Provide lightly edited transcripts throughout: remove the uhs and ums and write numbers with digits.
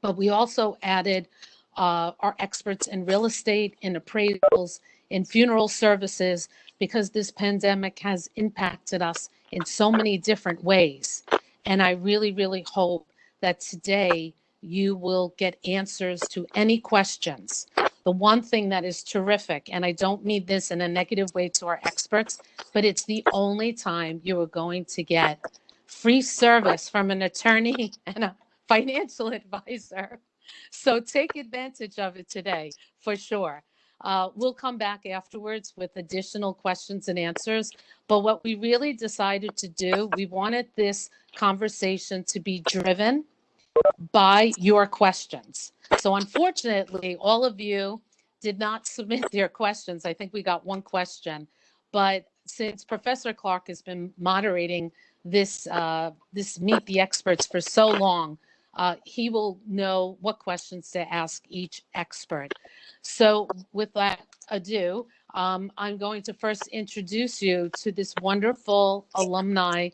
But we also added our experts in real estate, in appraisals, in funeral services, because this pandemic has impacted us in so many different ways. And I really, really hope that today you will get answers to any questions. The one thing that is terrific, and I don't mean this in a negative way to our experts, but it's the only time you are going to get free service from an attorney and a financial advisor. So take advantage of it today for sure. We'll come back afterwards with additional questions and answers. But what we really decided to do, we wanted this conversation to be driven by your questions. So unfortunately, all of you did not submit their questions. I think we got one question. But since Professor Clarke has been moderating this Meet the Experts for so long, he will know what questions to ask each expert. So with that ado, I'm going to first introduce you to this wonderful alumni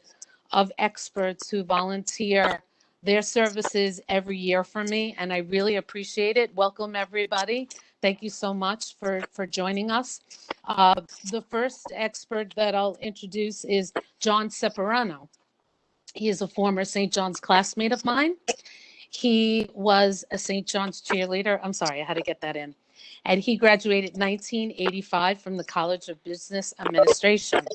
of experts who volunteer their services every year for me, and I really appreciate it. Welcome, everybody. Thank you so much for joining us. The first expert that I'll introduce is John Ceparano. He is a former St. John's classmate of mine. He was a St. John's cheerleader. I'm sorry, I had to get that in. And he graduated 1985 from the College of Business Administration.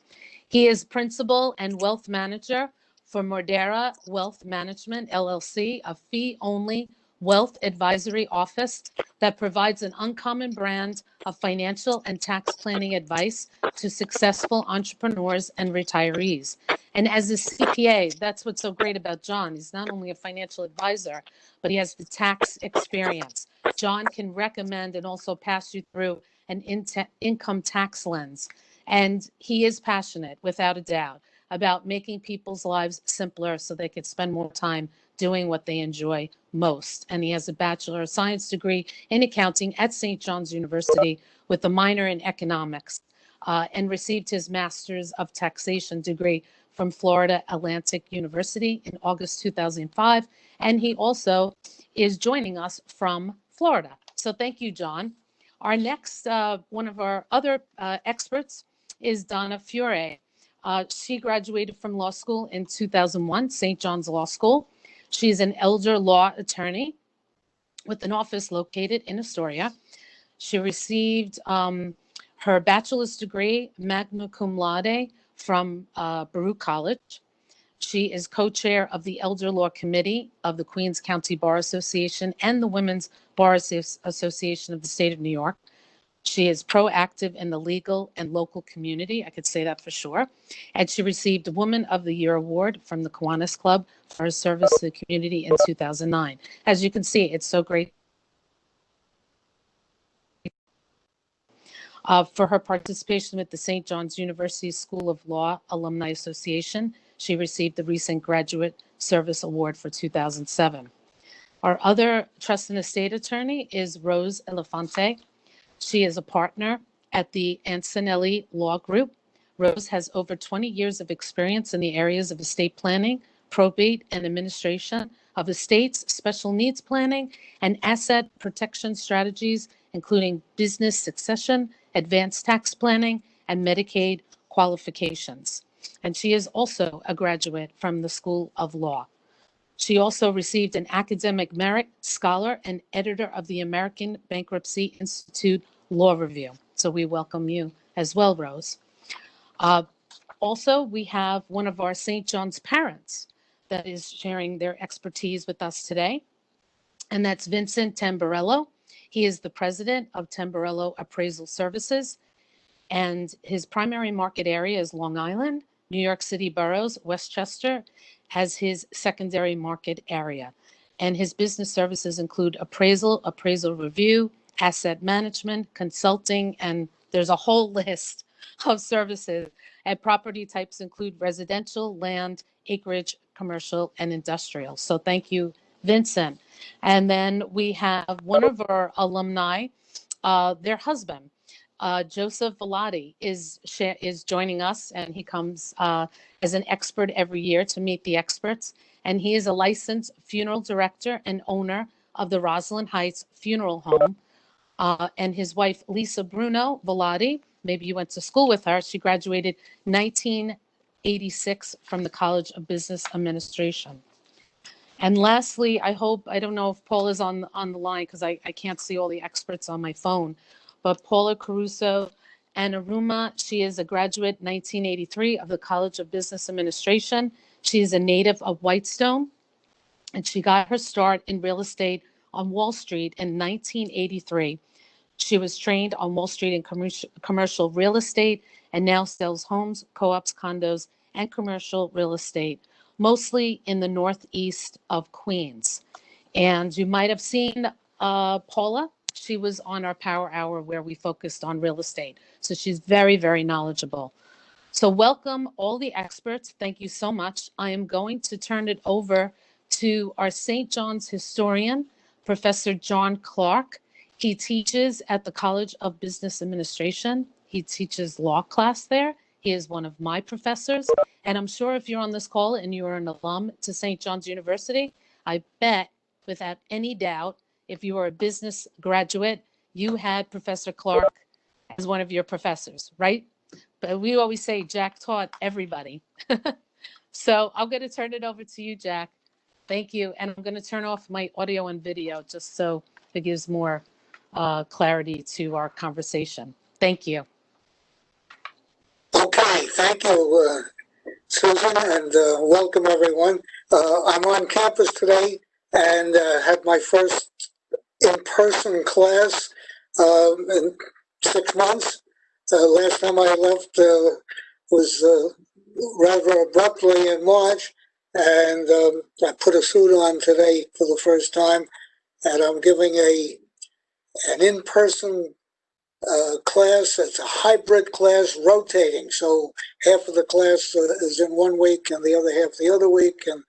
He is principal and wealth manager for Moderator Wealth Management, LLC, a fee-only wealth advisory office that provides an uncommon brand of financial and tax planning advice to successful entrepreneurs and retirees. And as a CPA, that's what's so great about John. He's not only a financial advisor, but he has the tax experience. John can recommend and also pass you through an income tax lens. And he is passionate, without a doubt, about making people's lives simpler so they could spend more time doing what they enjoy most. And he has a Bachelor of Science degree in accounting at St. John's University with a minor in economics, and received his Master's of Taxation degree from Florida Atlantic University in August 2005. And he also is joining us from Florida. So thank you, John. Our next, one of our other experts is Donna Fiore. She graduated from law school in 2001, St. John's Law School. She's an elder law attorney with an office located in Astoria. She received her bachelor's degree, magna cum laude, from Baruch College. She is co-chair of the Elder Law Committee of the Queens County Bar Association and the Women's Bar Association of the State of New York. She is proactive in the legal and local community. I could say that for sure. And she received a Woman of the Year award from the Kiwanis Club for her service to the community in 2009. As you can see, it's so great. For her participation with the St. John's University School of Law Alumni Association, she received the recent Graduate Service Award for 2007. Our other trust and estate attorney is Rose Elefante. She is a partner at the Antonelli Law Group. Rose has over 20 years of experience in the areas of estate planning, probate, and administration of estates, special needs planning, and asset protection strategies, including business succession, advanced tax planning, and Medicaid qualifications. And she is also a graduate from the School of Law. She also received an academic merit scholar and editor of the American Bankruptcy Institute Law Review. So we welcome you as well, Rose. Also, we have one of our St. John's parents that is sharing their expertise with us today, and that's Vincent Tamburello. He is the president of Tamburello Appraisal Services, and his primary market area is Long Island, New York City boroughs, Westchester as his secondary market area. And his business services include appraisal review, asset management, consulting, and there's a whole list of services. And property types include residential, land, acreage, commercial, and industrial. So thank you, Vincent. And then we have one of our alumni, their husband, Joseph Velati is joining us, and he comes as an expert every year to meet the experts. And he is a licensed funeral director and owner of the Rosalind Heights Funeral Home, and his wife, Lisa Bruno Velati. Maybe you went to school with her. She graduated 1986 from the College of Business Administration. And lastly, I don't know if Paula is on the line because I can't see all the experts on my phone, but Paula Caruso Annarumma, she is a graduate 1983 of the College of Business Administration. She is a native of Whitestone, and she got her start in real estate on Wall Street in 1983. She was trained on Wall Street in commercial real estate and now sells homes, co-ops, condos, and commercial real estate, mostly in the northeast of Queens. And you might have seen Paula. She was on our Power Hour where we focused on real estate. So she's very, very knowledgeable. So welcome all the experts. Thank you so much. I am going to turn it over to our St. John's historian, Professor John Clarke. He teaches at the College of Business Administration. He teaches law class there. He is one of my professors. And I'm sure if you're on this call and you're an alum to St. John's University, I bet without any doubt, if you are a business graduate, you had Professor Clarke as one of your professors, right? But we always say Jack taught everybody. So I'm going to turn it over to you, Jack. Thank you. And I'm going to turn off my audio and video just so it gives more clarity to our conversation. Thank you. Okay, thank you, Susan, and welcome everyone. I'm on campus today and had my first in-person class in 6 months. Last time I left was rather abruptly in March, and I put a suit on today for the first time, and I'm giving an in-person class. It's a hybrid class, rotating. So half of the class is in 1 week and the other half the other week, and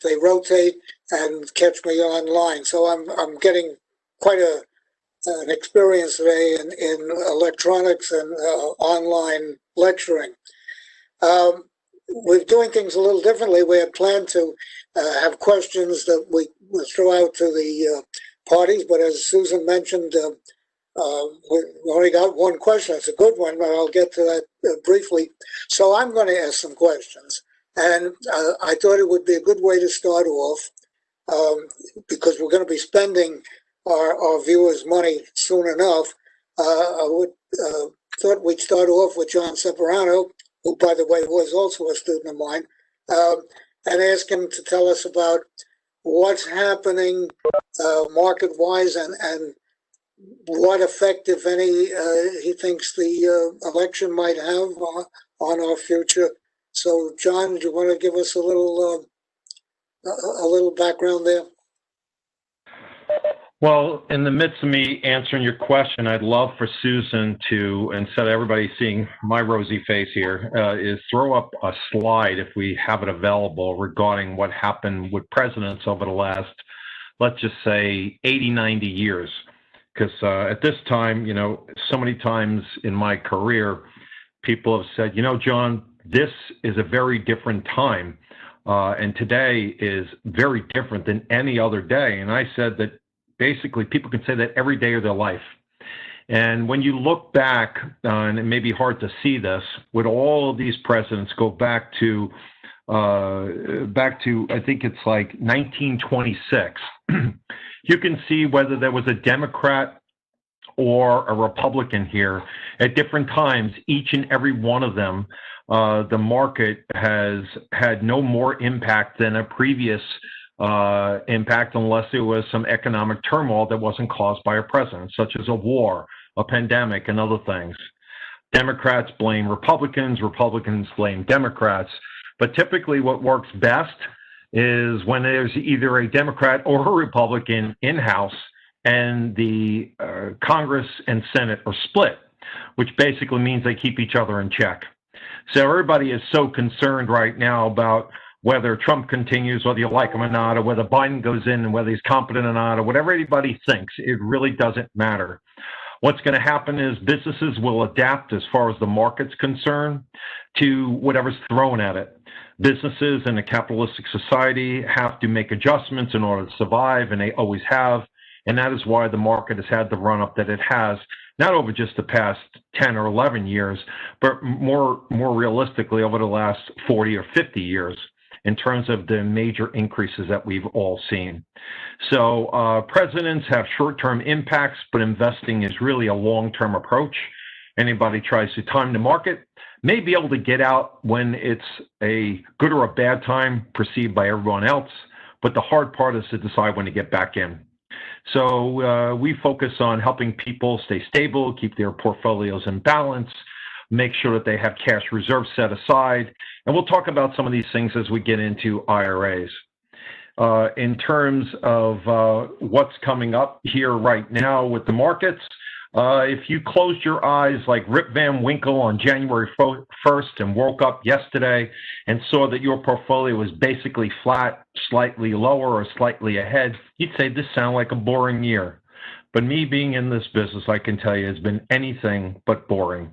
they rotate and catch me online. So I'm getting quite an experience today in electronics and online lecturing. We're doing things a little differently. We had planned to have questions that we would throw out to the parties, but as Susan mentioned, we only got one question. It's a good one, but I'll get to that briefly. So I'm going to ask some questions. And I thought it would be a good way to start off because we're going to be spending our viewers' money soon enough. Thought we'd start off with John Ceparano, who, by the way, was also a student of mine, and ask him to tell us about what's happening market-wise and what effect, if any, he thinks the election might have on our future. So, John, do you want to give us a little background there? Well, in the midst of me answering your question, I'd love for Susan to, instead of everybody seeing my rosy face here, is throw up a slide if we have it available regarding what happened with presidents over the last, let's just say, 80, 90 years. Because at this time, you know, so many times in my career, people have said, you know, John, this is a very different time. And today is very different than any other day. And I said that basically people can say that every day of their life. And when you look back, and it may be hard to see this, with all of these presidents go back to I think it's like 1926. You can see whether there was a Democrat or a Republican here at different times. Each and every one of them, the market has had no more impact than a previous impact, unless there was some economic turmoil that wasn't caused by a president, such as a war, a pandemic, and other things. Democrats blame Republicans, Republicans blame Democrats. But typically what works best is when there's either a Democrat or a Republican in-house and the Congress and Senate are split, which basically means they keep each other in check. So everybody is so concerned right now about whether Trump continues, whether you like him or not, or whether Biden goes in and whether he's competent or not, or whatever anybody thinks. It really doesn't matter. What's going to happen is businesses will adapt as far as the market's concerned to whatever's thrown at it. Businesses in a capitalistic society have to make adjustments in order to survive, and they always have. And that is why the market has had the run up that it has, not over just the past 10 or 11 years, but more realistically over the last 40 or 50 years in terms of the major increases that we've all seen. So presidents have short-term impacts, but investing is really a long-term approach. Anybody tries to time the market may be able to get out when it's a good or a bad time perceived by everyone else, but the hard part is to decide when to get back in. So we focus on helping people stay stable, keep their portfolios in balance, make sure that they have cash reserves set aside. And we'll talk about some of these things as we get into IRAs. In terms of what's coming up here right now with the markets, if you closed your eyes like Rip Van Winkle on January 1st and woke up yesterday and saw that your portfolio was basically flat, slightly lower, or slightly ahead, you'd say this sounds like a boring year. But me being in this business, I can tell you, has been anything but boring.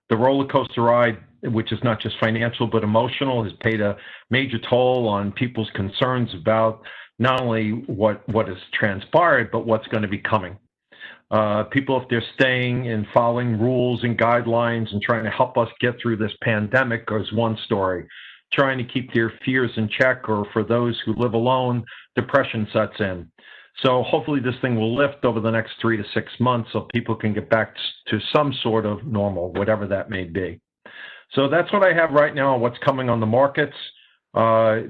The roller coaster ride, which is not just financial but emotional, has paid a major toll on people's concerns about not only what has transpired, but what's going to be coming. People, if they're staying and following rules and guidelines and trying to help us get through this pandemic, is one story. Trying to keep their fears in check, or for those who live alone, depression sets in. So hopefully this thing will lift over the next 3 to 6 months so people can get back to some sort of normal, whatever that may be. So that's what I have right now on what's coming on the markets. I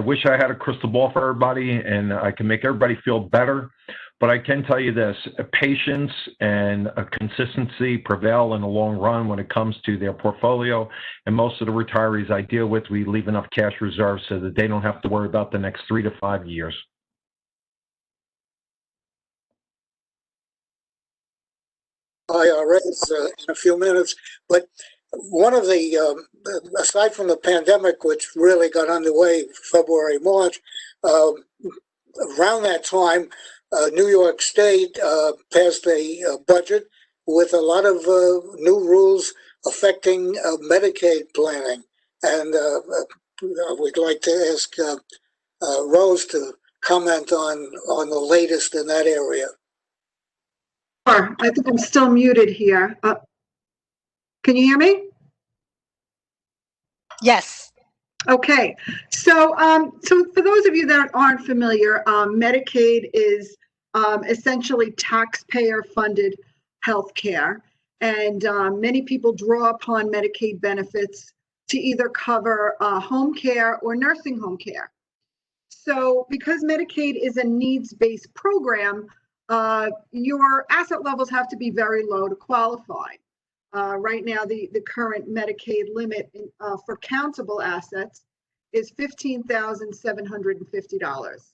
wish I had a crystal ball for everybody and I can make everybody feel better. But I can tell you this, patience and a consistency prevail in the long run when it comes to their portfolio. And most of the retirees I deal with, we leave enough cash reserves so that they don't have to worry about the next 3 to 5 years. IRAs in a few minutes, but one of the, aside from the pandemic, which really got underway February, March, around that time, New York State passed a budget with a lot of new rules affecting Medicaid planning. And we'd like to ask Rose to comment on the latest in that area. Sure. I think I'm still muted here. Can you hear me? Yes. Okay. So, so for those of you that aren't familiar, Medicaid is essentially taxpayer-funded health care, and many people draw upon Medicaid benefits to either cover home care or nursing home care. So, because Medicaid is a needs-based program, your asset levels have to be very low to qualify. Right now, the current Medicaid limit for countable assets is $15,750.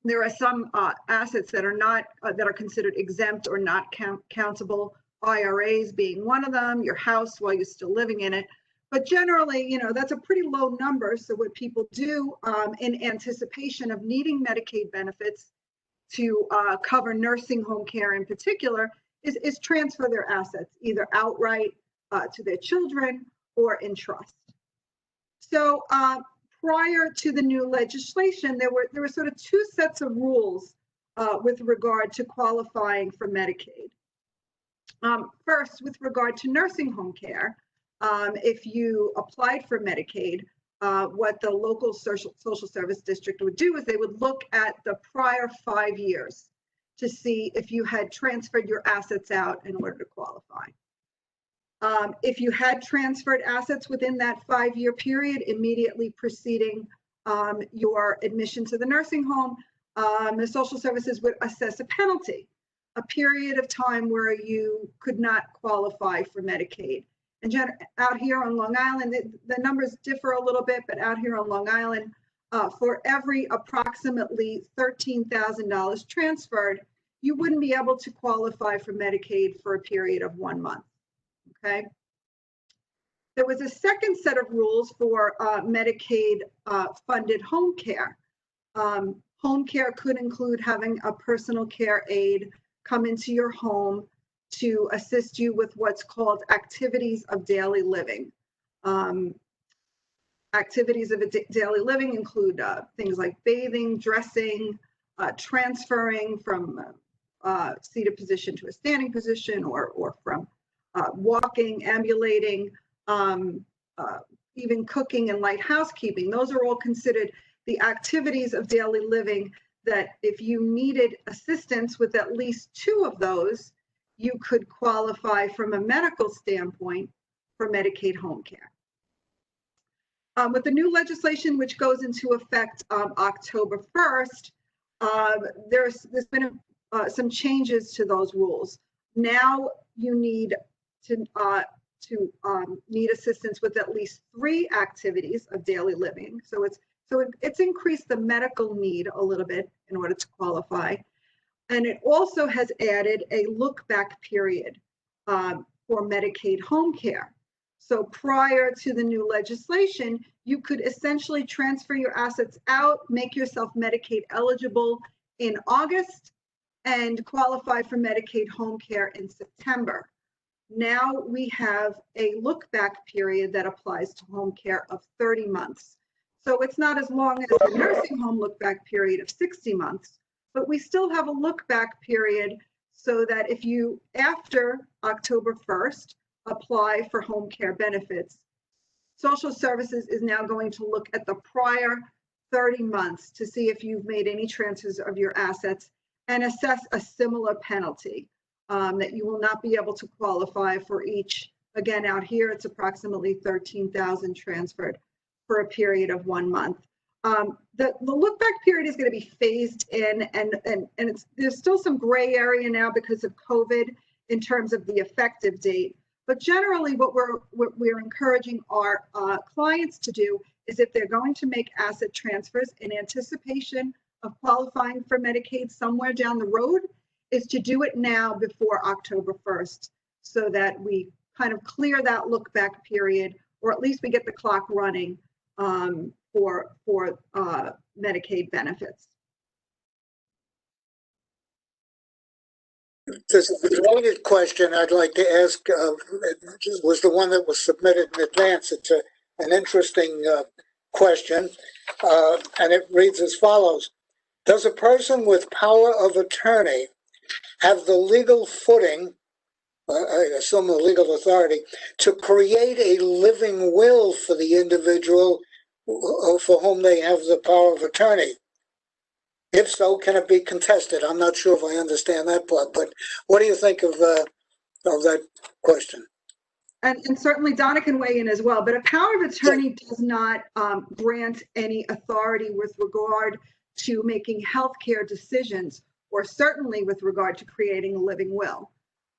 There are some assets that are not that are considered exempt or not countable. IRAs being one of them. Your house while you're still living in it. But generally, you know, that's a pretty low number. So what people do in anticipation of needing Medicaid benefits to cover nursing home care in particular is transfer their assets either outright to their children or in trust. So prior to the new legislation, there were sort of two sets of rules with regard to qualifying for Medicaid. First, with regard to nursing home care, if you applied for Medicaid, what the local social service district would do is they would look at the prior 5 years to see if you had transferred your assets out in order to qualify. If you had transferred assets within that 5-year period, immediately preceding your admission to the nursing home, the social services would assess a penalty, a period of time where you could not qualify for Medicaid. And out here on Long Island, the numbers differ a little bit, but out here on Long Island, for every approximately $13,000 transferred, you wouldn't be able to qualify for Medicaid for a period of 1 month. Okay. There was a second set of rules for Medicaid funded home care. Home care could include having a personal care aide come into your home to assist you with what's called activities of daily living. Activities of daily living include things like bathing, dressing, transferring from seated position to a standing position, or from walking, ambulating, even cooking and light housekeeping. Those are all considered the activities of daily living that if you needed assistance with at least 2 of those, you could qualify from a medical standpoint for Medicaid home care. With the new legislation, which goes into effect October 1st, there's been some changes to those rules. Now you need to need assistance with at least 3 activities of daily living. So it's increased the medical need a little bit in order to qualify. And it also has added a look back period for Medicaid home care. So prior to the new legislation, you could essentially transfer your assets out, make yourself Medicaid eligible in August, and qualify for Medicaid home care in September. Now we have a look back period that applies to home care of 30 months. So it's not as long as the nursing home look back period of 60 months, but we still have a look back period so that if you, after October 1st, apply for home care benefits, Social Services is now going to look at the prior 30 months to see if you've made any transfers of your assets and assess a similar penalty that you will not be able to qualify for each. Again, out here, it's approximately 13,000 transferred for a period of 1 month. The look back period is going to be phased in, and there's still some gray area now because of COVID in terms of the effective date. But generally, what we're encouraging our clients to do is, if they're going to make asset transfers in anticipation of qualifying for Medicaid somewhere down the road, is to do it now before October 1st, so that we kind of clear that look back period, or at least we get the clock running for Medicaid benefits. There's a related question I'd like to ask. Was the one that was submitted in advance. It's an interesting question, and it reads as follows. Does a person with power of attorney have the legal footing, I assume the legal authority, to create a living will for the individual for whom they have the power of attorney? If so, can it be contested? I'm not sure if I understand that part, but what do you think of that question? And certainly Donna can weigh in as well, but a power of attorney does not grant any authority with regard to making healthcare decisions, or certainly with regard to creating a living will.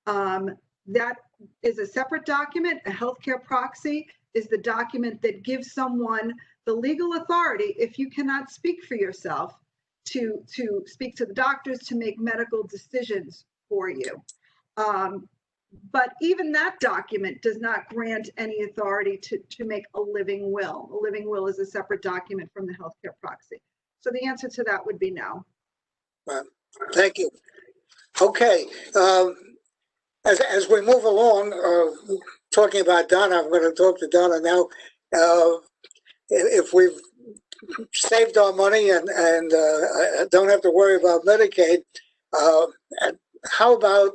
That is a separate document. A healthcare proxy is the document that gives someone the legal authority, if you cannot speak for yourself, to speak to the doctors to make medical decisions for you. But even that document does not grant any authority to make a living will. A living will is a separate document from the healthcare proxy. So the answer to that would be no. Thank you. Okay. As we move along, talking about Donna, I'm going to talk to Donna now. If we've saved our money and don't have to worry about Medicaid, how about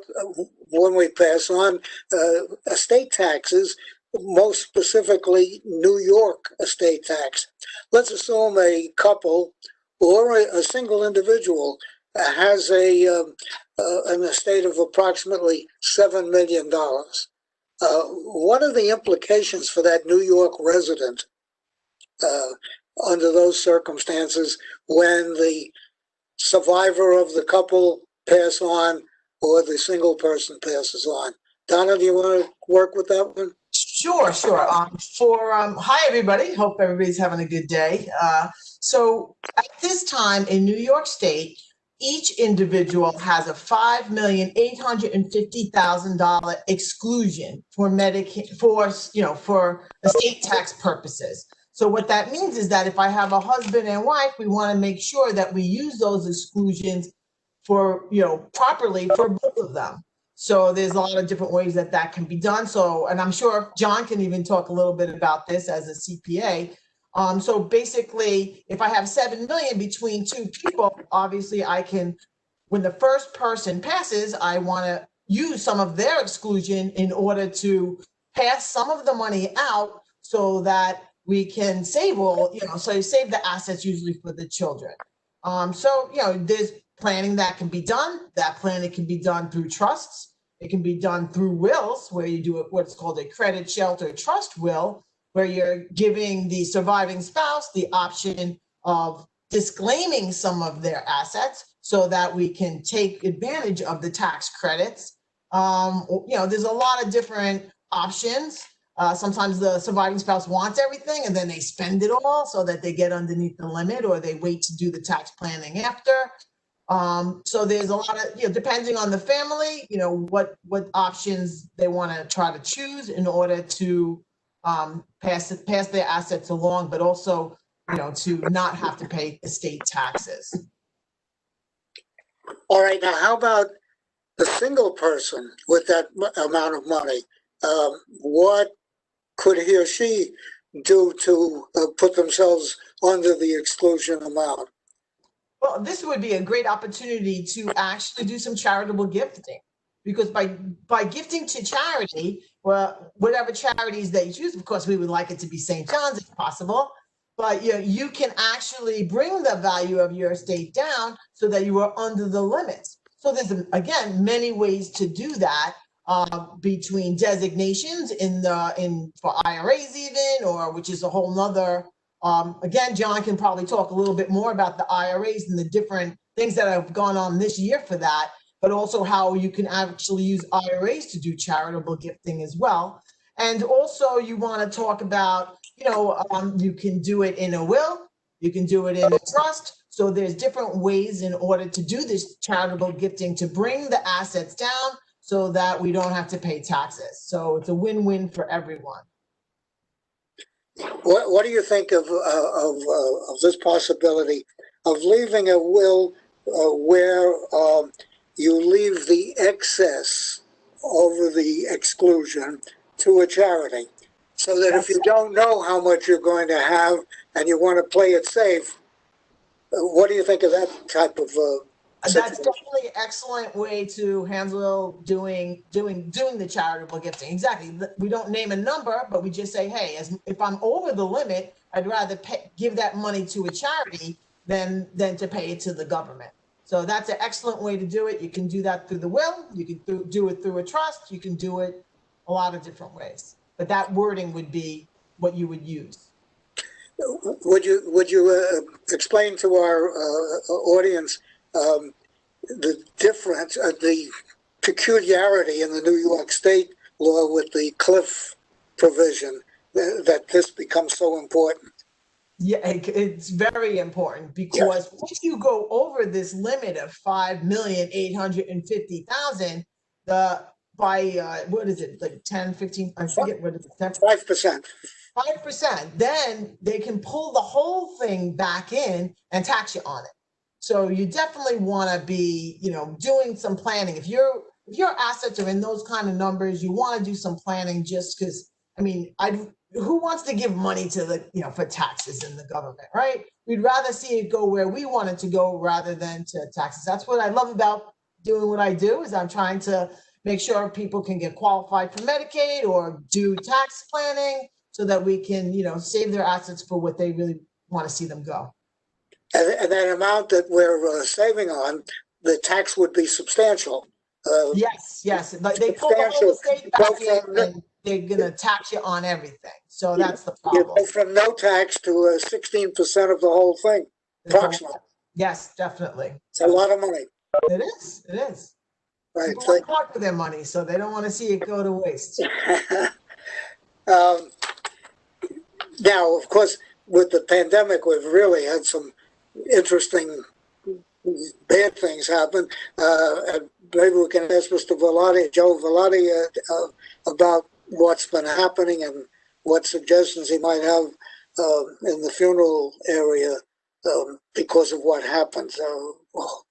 when we pass on estate taxes, most specifically New York estate tax? Let's assume a couple or a single individual has an estate of approximately $7 million. What are the implications for that New York resident under those circumstances when the survivor of the couple pass on or the single person passes on? Donna, do you want to work with that one? Sure. Hi, everybody. Hope everybody's having a good day. So at this time in New York State, each individual has a $5,850,000 exclusion for Medicaid, for estate tax purposes. So what that means is that if I have a husband and wife, we want to make sure that we use those exclusions for, properly for both of them. So there's a lot of different ways that can be done. So, and I'm sure John can even talk a little bit about this as a CPA. So basically, if I have 7 million between two people, obviously I can, when the first person passes, I want to use some of their exclusion in order to pass some of the money out so that we can save so you save the assets usually for the children. So, there's planning that can be done. That planning can be done through trusts. It can be done through wills, where you do what's called a credit shelter trust will, where you're giving the surviving spouse the option of disclaiming some of their assets so that we can take advantage of the tax credits. There's a lot of different options. Sometimes the surviving spouse wants everything and then they spend it all so that they get underneath the limit, or they wait to do the tax planning after. So there's a lot of, depending on the family, what options they want to try to choose in order to pass their assets along, but also, to not have to pay estate taxes. All right, now how about the single person with that amount of money? What could he or she do to put themselves under the exclusion amount? Well, this would be a great opportunity to actually do some charitable gifting, because by gifting to charity, well, whatever charities that you choose, of course, we would like it to be St. John's if possible, but you can actually bring the value of your estate down so that you are under the limits. So there's, again, many ways to do that, between designations for IRAs even, or which is a whole nother. Again, John can probably talk a little bit more about the IRAs and the different things that have gone on this year for that, but also how you can actually use IRAs to do charitable gifting as well. And also you want to talk about, you can do it in a will, you can do it in a trust. So there's different ways in order to do this charitable gifting to bring the assets down so that we don't have to pay taxes. So it's a win-win for everyone. What do you think of this possibility of leaving a will where you leave the excess over the exclusion to a charity, so that if you don't know how much you're going to have and you want to play it safe, what do you think of that type of That's definitely an excellent way to handle doing the charitable gifting. Exactly. We don't name a number, but we just say, hey, if I'm over the limit, I'd rather give that money to a charity than to pay it to the government. So that's an excellent way to do it. You can do that through the will. You can do it through a trust. You can do it a lot of different ways. But that wording would be what you would use. Would you explain to our audience the difference, the peculiarity in the New York State law with the cliff provision that this becomes so important? Yeah, it's very important, because once you go over this limit of 5,850,000, what is it, like 10, 15, I forget what it is, 5%. 5%, then they can pull the whole thing back in and tax you on it. So you definitely want to be, doing some planning. If your assets are in those kind of numbers, you want to do some planning, just because, who wants to give money to for taxes in the government, right? We'd rather see it go where we want it to go rather than to taxes. That's what I love about doing what I do, is I'm trying to make sure people can get qualified for Medicaid or do tax planning so that we can, save their assets for what they really want to see them go. And that amount that we're saving on, the tax would be substantial. Yes. But they pull the whole estate back in, and they're going to tax you on everything. So that's the problem. You go from no tax to 16% of the whole thing, approximately. Yes, definitely. It's a lot of money. It is. Right. People work hard for their money, so they don't want to see it go to waste. Now, of course, with the pandemic, we've really had some interesting bad things happen. And maybe we can ask Mr. Joe Vellotti, about what's been happening and what suggestions he might have in the funeral area because of what happened. So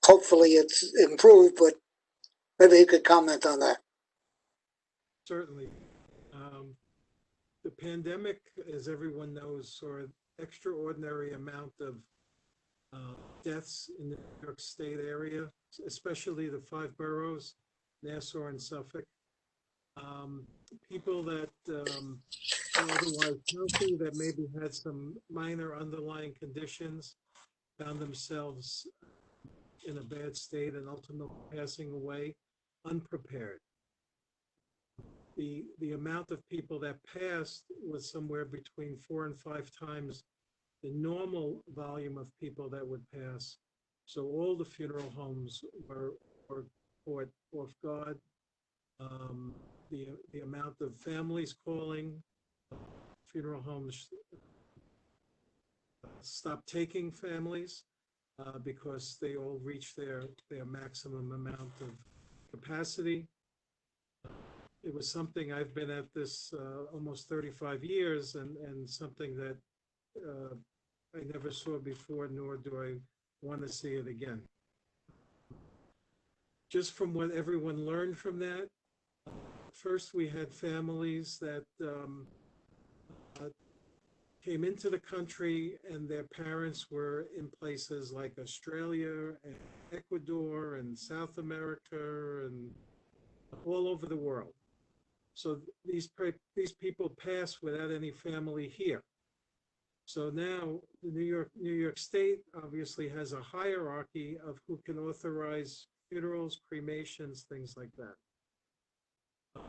hopefully it's improved, but maybe he could comment on that. Certainly. The pandemic, as everyone knows, or extraordinary amount of deaths in the New York State area, especially the 5 boroughs, Nassau and Suffolk. People that were otherwise healthy, that maybe had some minor underlying conditions, found themselves in a bad state and ultimately passing away unprepared. The amount of people that passed was somewhere between 4 and 5 times the normal volume of people that would pass. So all the funeral homes were caught off guard. The amount of families calling, funeral homes stopped taking families because they all reached their maximum amount of capacity. It was something, I've been at this almost 35 years, and something that I never saw before, nor do I want to see it again. Just from what everyone learned from that, first we had families that came into the country and their parents were in places like Australia and Ecuador and South America and all over the world. So these people pass without any family here. So now the New York State obviously has a hierarchy of who can authorize funerals, cremations, things like that.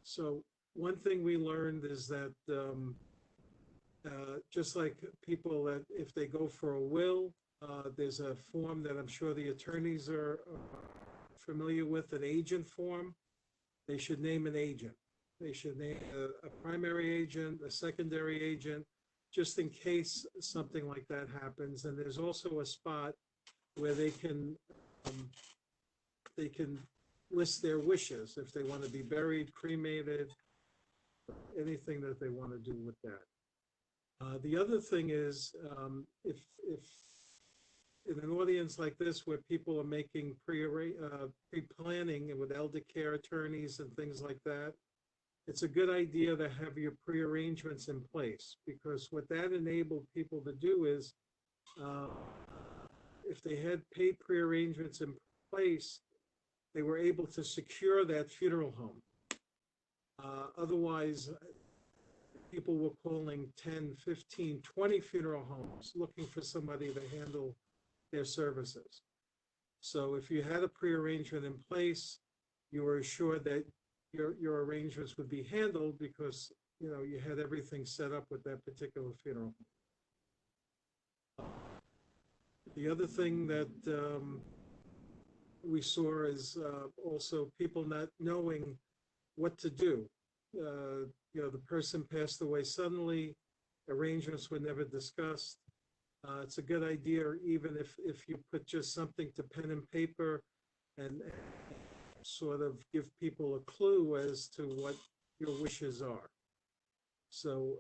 So one thing we learned is that just like people that if they go for a will, there's a form that I'm sure the attorneys are familiar with, an agent form. They should name an agent. They should name a primary agent, a secondary agent, just in case something like that happens. And there's also a spot where they can list their wishes if they want to be buried, cremated, anything that they want to do with that. The other thing is, if in an audience like this where people are making pre-planning with elder care attorneys and things like that, it's a good idea to have your pre-arrangements in place, because what that enabled people to do is, if they had paid pre-arrangements in place, they were able to secure that funeral home. Otherwise, people were calling 10, 15, 20 funeral homes looking for somebody to handle their services. So if you had a pre-arrangement in place, you were assured that your arrangements would be handled because you had everything set up with that particular funeral home. The other thing that we saw is also people not knowing what to do. The person passed away suddenly, arrangements were never discussed. It's a good idea, even if you put just something to pen and paper and sort of give people a clue as to what your wishes are. So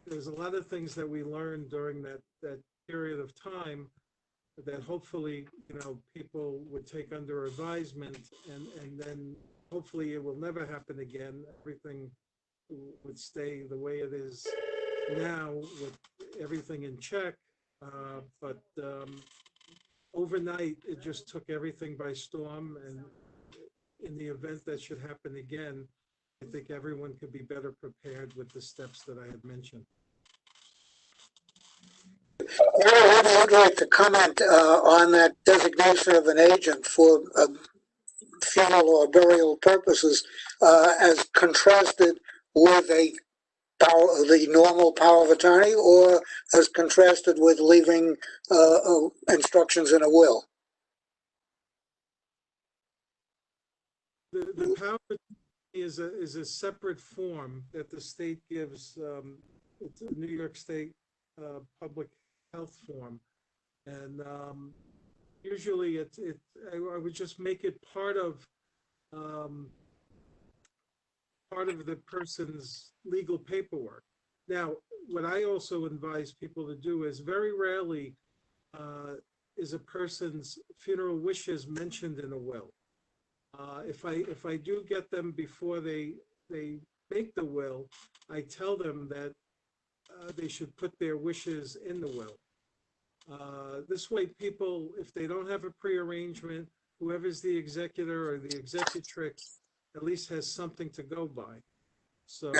there's a lot of things that we learned during that period of time that hopefully, people would take under advisement, and then hopefully it will never happen again. Everything would stay the way it is now with everything in check. But overnight, it just took everything by storm. And in the event that should happen again, I think everyone could be better prepared with the steps that I had mentioned. I'd like to comment on that designation of an agent for funeral or burial purposes as contrasted with the normal power of attorney, or as contrasted with leaving instructions in a will. The power of attorney is a separate form that the state gives. It's a New York State public health form, and usually I would just make it part of the person's legal paperwork. Now, what I also advise people to do is very rarely is a person's funeral wishes mentioned in a will. If I do get them before they make the will, I tell them that they should put their wishes in the will. This way, people, if they don't have a pre-arrangement, whoever's the executor or the executrix at least has something to go by. So,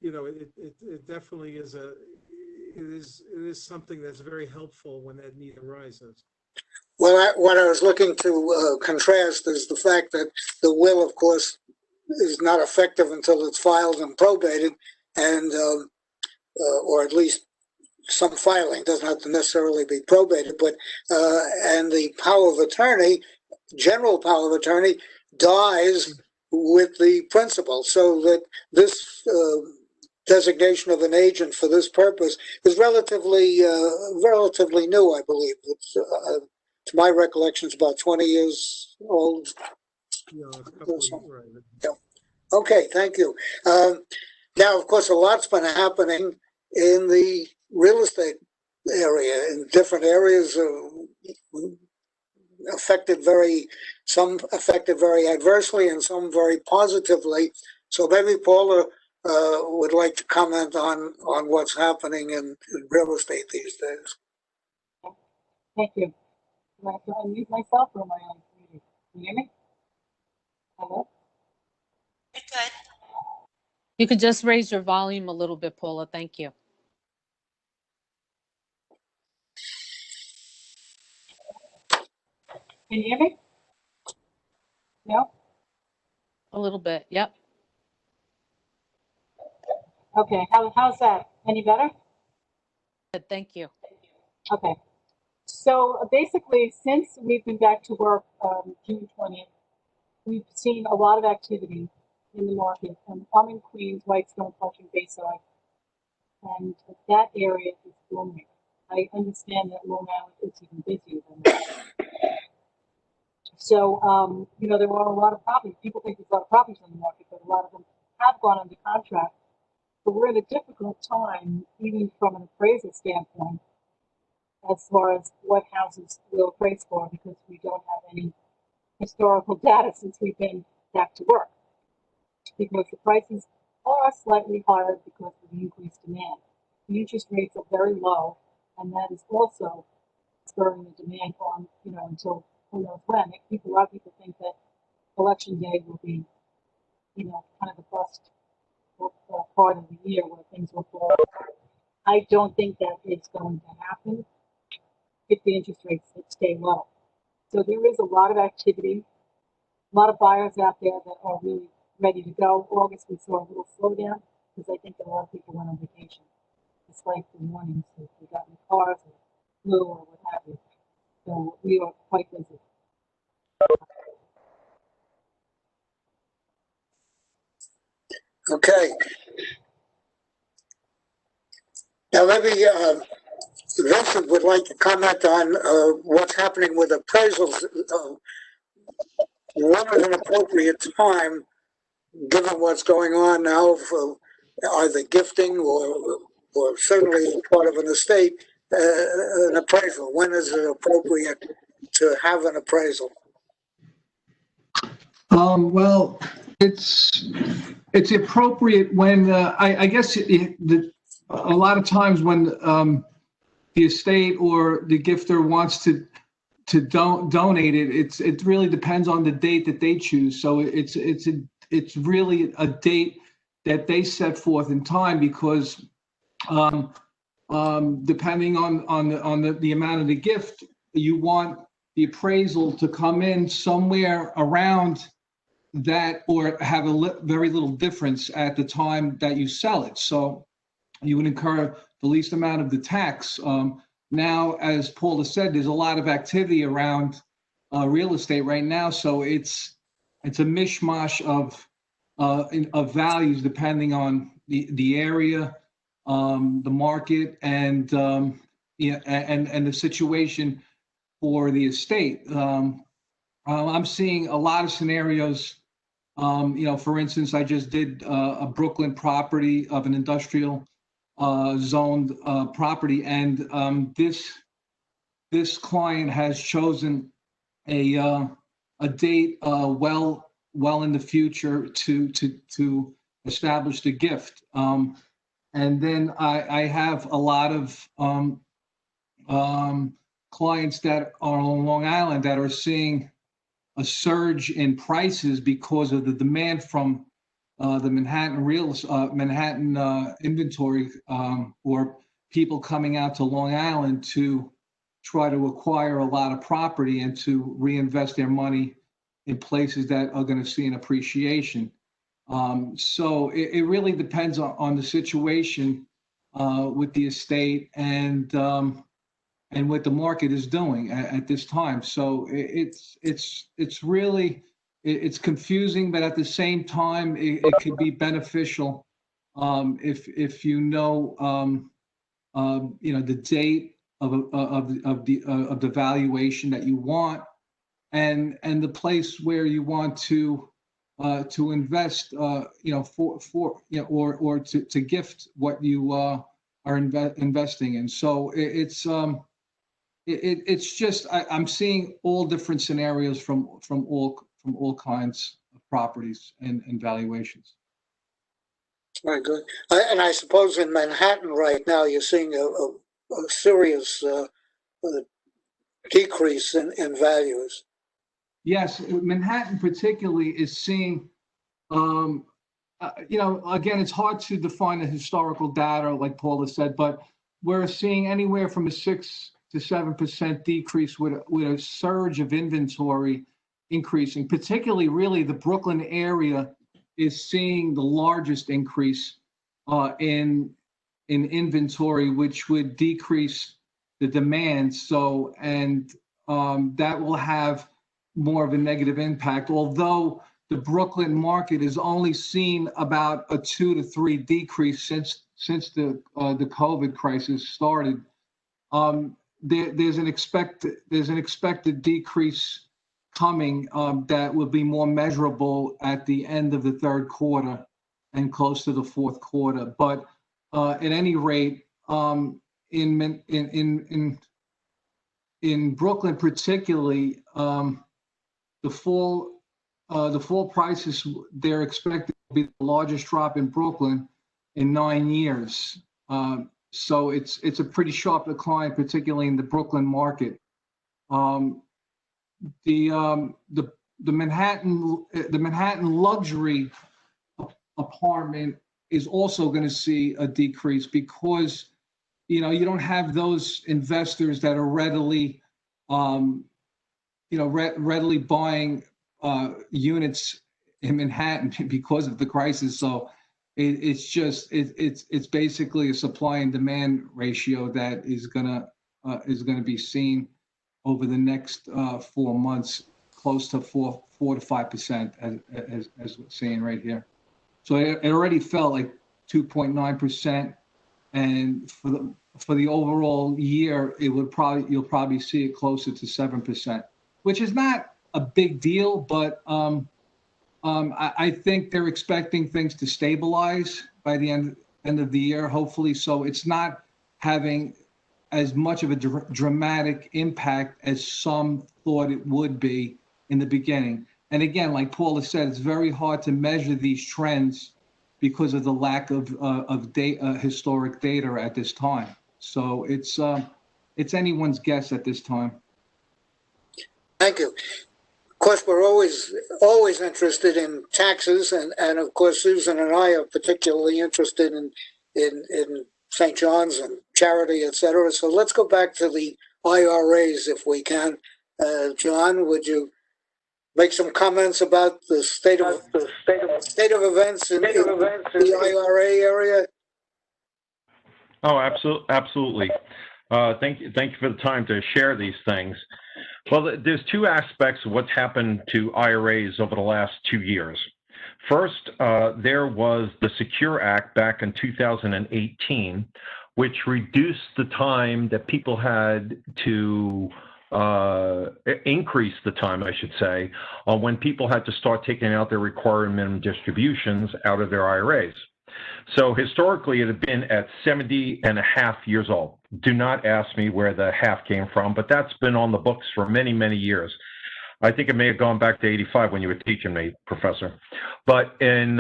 you know, it definitely is it is something that's very helpful when that need arises. Well, what I was looking to contrast is the fact that the will, of course, is not effective until it's filed and probated, and or at least some filing, doesn't have to necessarily be probated, but and the power of attorney, general power of attorney, dies with the principal, so that this designation of an agent for this purpose is relatively new, I believe. It's, to my recollection, it's about 20 years old. You know, a couple of, right. Yeah. Okay, thank you. Now, of course, a lot's been happening in the real estate area, in different areas, some affected very adversely and some very positively. So maybe Paula would like to comment on what's happening in real estate these days. Thank you. Do I have to unmute myself or am I on mute? Can you hear me? Hello? You're good. You could just raise your volume a little bit, Paula. Thank you. Can you hear me? No? A little bit. Yep. Okay. How's that? Any better? Good, thank you. Okay. So basically, since we've been back to work June 20th, we've seen a lot of activity in the market. I'm in Queens, Whitestone, Flushing, Bayside, and that area is booming. I understand that Long Island is even busier than that. So, you know, there are a lot of properties. People think there's a lot of properties on the market, but a lot of them have gone under contract. But we're in a difficult time, even from an appraisal standpoint, as far as what houses will appraise for, because we don't have any historical data since we've been back to work. Because the prices are slightly higher because of the increased demand. The interest rates are very low, and that is also spurring the demand on, you know, until who knows when. A lot of people think that election day will be, you know, kind of the best part of the year where things will fall apart. I don't think that is going to happen if the interest rates stay low. So there is a lot of activity, a lot of buyers out there that are really ready to go. August, we saw a little slowdown because I think that a lot of people went on vacation. It's like the mornings, if they got in cars or flew or what have you. So we are quite busy. Okay. Now, maybe Vincent would like to comment on what's happening with appraisals. When is an appropriate time, given what's going on now, for either gifting or certainly part of an estate, an appraisal? When is it appropriate to have an appraisal? Well, it's appropriate when I guess a lot of times when the estate or the gifter wants to donate it, it really depends on the date that they choose. So it's really a date that they set forth in time, because depending on the amount of the gift, you want the appraisal to come in somewhere around that, or have very little difference at the time that you sell it. So you would incur the least amount of the tax. Now, as Paula said, there's a lot of activity around real estate right now. So it's a mishmash of values depending on the area, the market, and the situation for the estate. I'm seeing a lot of scenarios. You know, for instance, I just did a Brooklyn property of an industrial zoned property, and this client has chosen a date well in the future to establish the gift. And then I have a lot of clients that are on Long Island that are seeing a surge in prices because of the demand from the Manhattan inventory, or people coming out to Long Island to try to acquire a lot of property and to reinvest their money in places that are going to see an appreciation. So it really depends on the situation with the estate and what the market is doing at this time. So it's really confusing, but at the same time, it could be beneficial if you know the date of the valuation that you want, and the place where you want to invest, or to gift what you are investing in. So it's just I'm seeing all different scenarios from all kinds of properties and valuations. Very good. And I suppose in Manhattan right now, you're seeing a serious decrease in values. Yes, Manhattan particularly is seeing, again, it's hard to define the historical data, like Paula said, but we're seeing anywhere from a 6 to 7% decrease with a surge of inventory increasing. Particularly, really, the Brooklyn area is seeing the largest increase in inventory, which would decrease the demand. So, and that will have more of a negative impact. Although the Brooklyn market has only seen about a 2 to 3 decrease since the COVID crisis started. There's an expected decrease coming that will be more measurable at the end of the third quarter and close to the fourth quarter. But at any rate, in Brooklyn particularly, the fall prices, they're expected to be the largest drop in Brooklyn in 9 years. So it's a pretty sharp decline, particularly in the Brooklyn market. The Manhattan luxury apartment is also going to see a decrease because you don't have those investors that are readily readily buying units in Manhattan because of the crisis. So it's basically a supply and demand ratio that is gonna be seen over the next 4 months, close to 4 to 5%, as we're seeing right here. So it already fell like 2.9%, and for the overall year, you'll probably see it closer to 7%, which is not a big deal, but I think they're expecting things to stabilize by the end of the year, hopefully. So it's not having as much of a dramatic impact as some thought it would be in the beginning. And again, like Paula said, it's very hard to measure these trends because of the lack of historic data at this time. So it's anyone's guess at this time. Thank you. Of course, we're always interested in taxes, and of course, Susan and I are particularly interested in St. John's and charity, et cetera. So let's go back to the IRAs if we can. John, would you make some comments about the state of events in the IRA area? Oh, absolutely. Thank you for the time to share these things. Well, there's two aspects of what's happened to IRAs over the last 2 years. First, there was the Secure Act back in 2018, which reduced the time that people had to increase the time, I should say, when people had to start taking out their required minimum distributions out of their IRAs. So historically, it had been at 70 and a half years old. Do not ask me where the half came from, but that's been on the books for many, many years. I think it may have gone back to 85 when you were teaching me, Professor. But in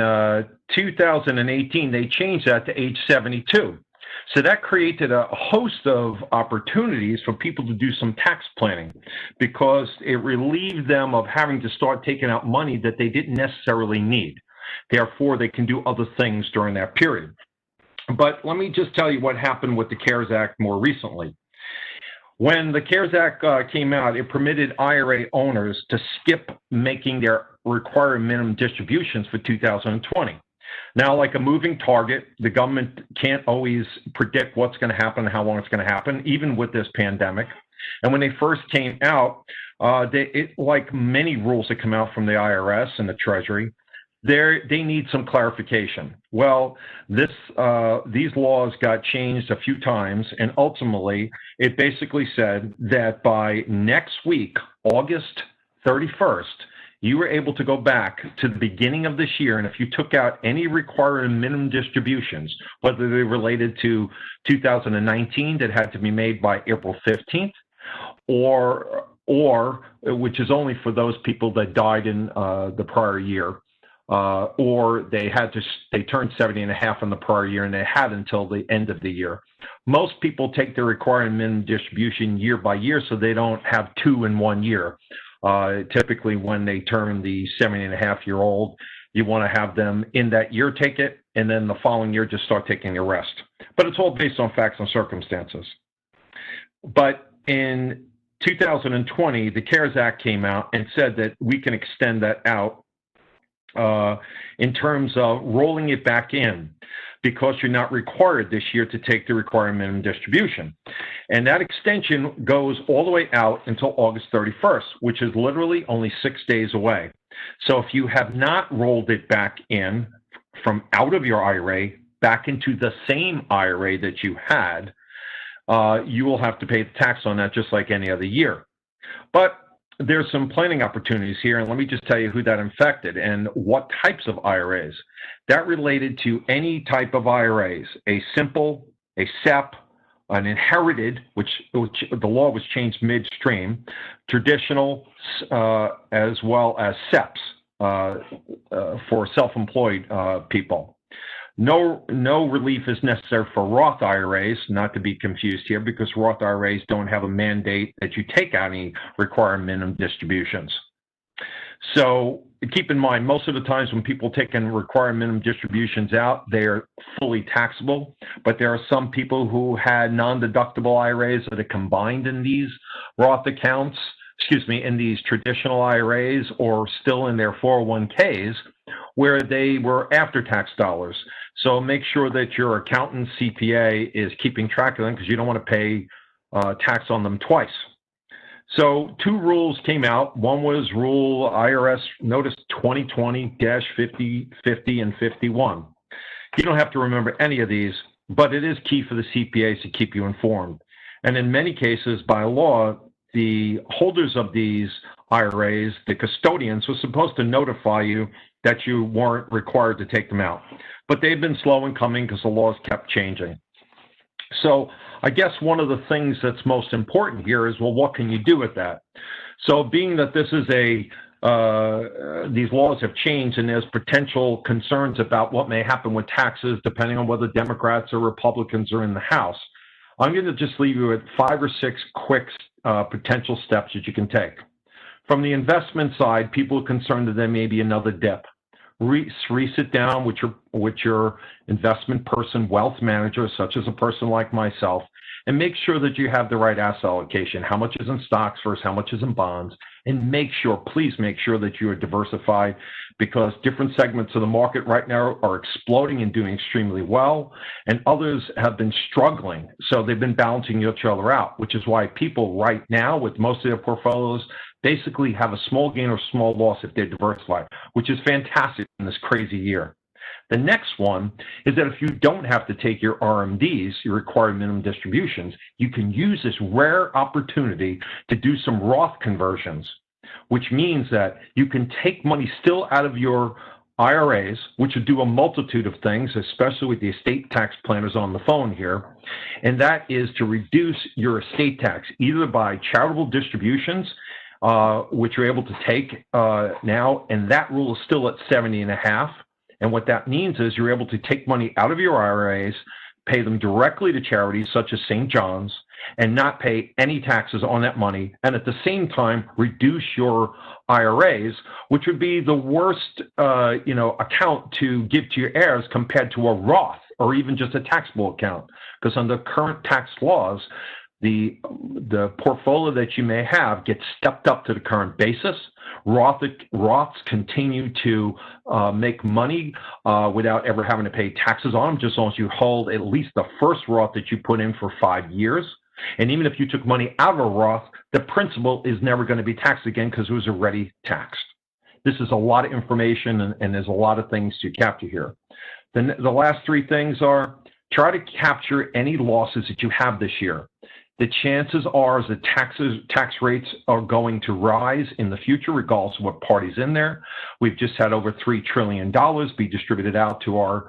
2018, they changed that to age 72. So that created a host of opportunities for people to do some tax planning because it relieved them of having to start taking out money that they didn't necessarily need. Therefore, they can do other things during that period. But let me just tell you what happened with the CARES Act more recently. When the CARES Act came out, it permitted IRA owners to skip making their required minimum distributions for 2020. Now, like a moving target, the government can't always predict what's going to happen and how long it's going to happen, even with this pandemic. And when they first came out, like many rules that come out from the IRS and the Treasury, they need some clarification. Well, these laws got changed a few times, and ultimately, it basically said that by next week, August 31st, you were able to go back to the beginning of this year, and if you took out any required minimum distributions, whether they related to 2019 that had to be made by April 15th, or which is only for those people that died in the prior year, or they turned 70 and a half in the prior year, and they had until the end of the year. Most people take their required minimum distribution year by year, so they don't have two in 1 year. Typically, when they turn the 70 and a half year old, you want to have them in that year take it, and then the following year just start taking the rest. But it's all based on facts and circumstances. But in 2020, the CARES Act came out and said that we can extend that out in terms of rolling it back in, because you're not required this year to take the required minimum distribution. And that extension goes all the way out until August 31st, which is literally only 6 days away. So if you have not rolled it back in from out of your IRA back into the same IRA that you had, you will have to pay the tax on that just like any other year. But there's some planning opportunities here, and let me just tell you who that affected and what types of IRAs. That related to any type of IRAs, a simple, a SEP, an inherited, which the law was changed midstream, traditional, as well as SEPs for self-employed people. No relief is necessary for Roth IRAs, not to be confused here, because Roth IRAs don't have a mandate that you take out any required minimum distributions. So keep in mind, most of the times when people take in required minimum distributions out, they are fully taxable, but there are some people who had non-deductible IRAs that are combined in these Roth accounts, in these traditional IRAs, or still in their 401ks, where they were after-tax dollars. So make sure that your accountant CPA is keeping track of them, because you don't want to pay tax on them twice. So two rules came out. One was Rule IRS Notice 2020-50 and 51. You don't have to remember any of these, but it is key for the CPAs to keep you informed. And in many cases, by law, the holders of these IRAs, the custodians, were supposed to notify you that you weren't required to take them out. But they've been slow in coming because the laws kept changing. So I guess one of the things that's most important here is, well, what can you do with that? So being that this is these laws have changed and there's potential concerns about what may happen with taxes depending on whether Democrats or Republicans are in the House, I'm going to just leave you with 5 or 6 quick potential steps that you can take. From the investment side, people are concerned that there may be another dip. Sit down with your investment person, wealth manager, such as a person like myself, and make sure that you have the right asset allocation. How much is in stocks versus how much is in bonds? And please make sure that you are diversified, because different segments of the market right now are exploding and doing extremely well, and others have been struggling. So they've been balancing each other out, which is why people right now with most of their portfolios basically have a small gain or small loss if they're diversified, which is fantastic in this crazy year. The next one is that if you don't have to take your RMDs, your required minimum distributions, you can use this rare opportunity to do some Roth conversions, which means that you can take money still out of your IRAs, which would do a multitude of things, especially with the estate tax planners on the phone here, and that is to reduce your estate tax, either by charitable distributions, which you're able to take now, and that rule is still at 70.5. And what that means is you're able to take money out of your IRAs, pay them directly to charities such as St. John's, and not pay any taxes on that money, and at the same time reduce your IRAs, which would be the worst account to give to your heirs compared to a Roth or even just a taxable account, because under current tax laws, the portfolio that you may have gets stepped up to the current basis. Roths continue to make money without ever having to pay taxes on them, just as long as you hold at least the first Roth that you put in for 5 years. And even if you took money out of a Roth, the principal is never going to be taxed again because it was already taxed. This is a lot of information, and there's a lot of things to capture here. Then the last three things are try to capture any losses that you have this year. The chances are that tax rates are going to rise in the future, regardless of what party's in there. We've just had over $3 trillion be distributed out to our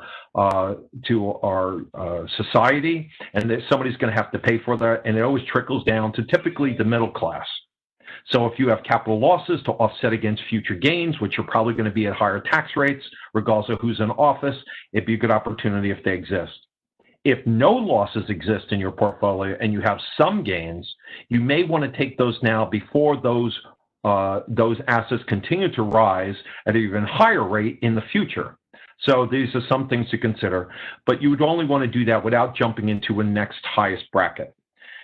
society, and that somebody's going to have to pay for that, and it always trickles down to typically the middle class. So if you have capital losses to offset against future gains, which are probably going to be at higher tax rates, regardless of who's in office, it'd be a good opportunity if they exist. If no losses exist in your portfolio and you have some gains, you may want to take those now before those assets continue to rise at an even higher rate in the future. So these are some things to consider, but you would only want to do that without jumping into a next highest bracket.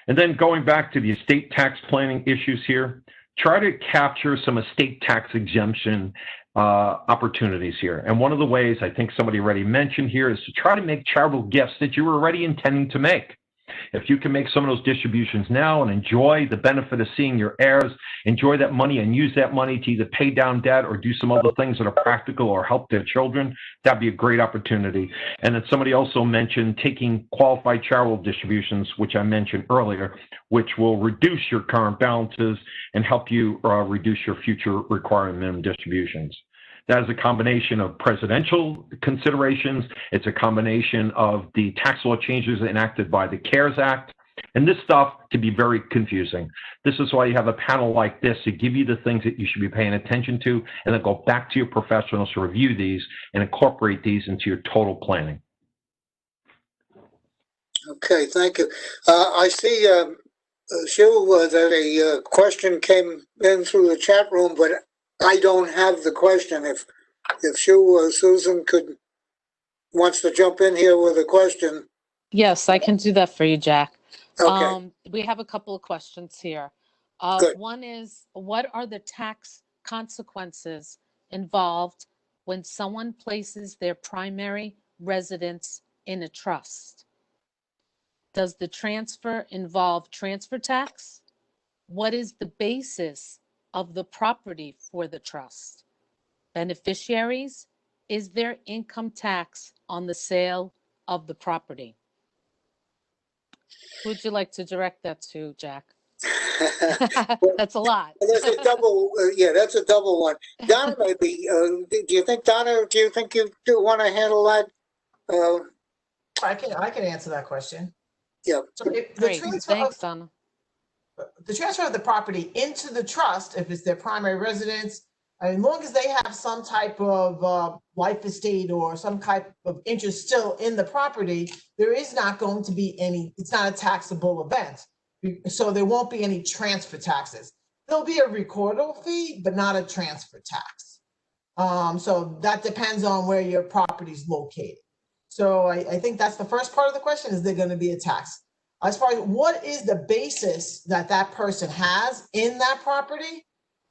And then going back to the estate tax planning issues here, try to capture some estate tax exemption opportunities here. And one of the ways I think somebody already mentioned here is to try to make charitable gifts that you were already intending to make. If you can make some of those distributions now and enjoy the benefit of seeing your heirs enjoy that money and use that money to either pay down debt or do some other things that are practical or help their children, that'd be a great opportunity. And then somebody also mentioned taking qualified charitable distributions, which I mentioned earlier, which will reduce your current balances and help you reduce your future required minimum distributions. That is a combination of presidential considerations. It's a combination of the tax law changes enacted by the CARES Act. And this stuff can be very confusing. This is why you have a panel like this to give you the things that you should be paying attention to, and then go back to your professionals to review these and incorporate these into your total planning. Okay, thank you. I see, Shu, that a question came in through the chat room, but I don't have the question. If Shu or Susan wants to jump in here with a question. Yes, I can do that for you, Jack. Okay. We have a couple of questions here. One is, what are the tax consequences involved when someone places their primary residence in a trust? Does the transfer involve transfer tax? What is the basis of the property for the trust? Beneficiaries, is there income tax on the sale of the property? Who would you like to direct that to, Jack? That's a lot. There's a double, yeah, that's a double one. Donna, maybe, do you think you do want to handle that? I can answer that question. Yeah. So Great, thanks, Donna. The transfer of the property into the trust, if it's their primary residence, as long as they have some type of life estate or some type of interest still in the property, there is not going to be any, it's not a taxable event. So there won't be any transfer taxes. There'll be a recordal fee, but not a transfer tax. So that depends on where your property is located. So I think that's the first part of the question, is there going to be a tax? As far as what is the basis that that person has in that property,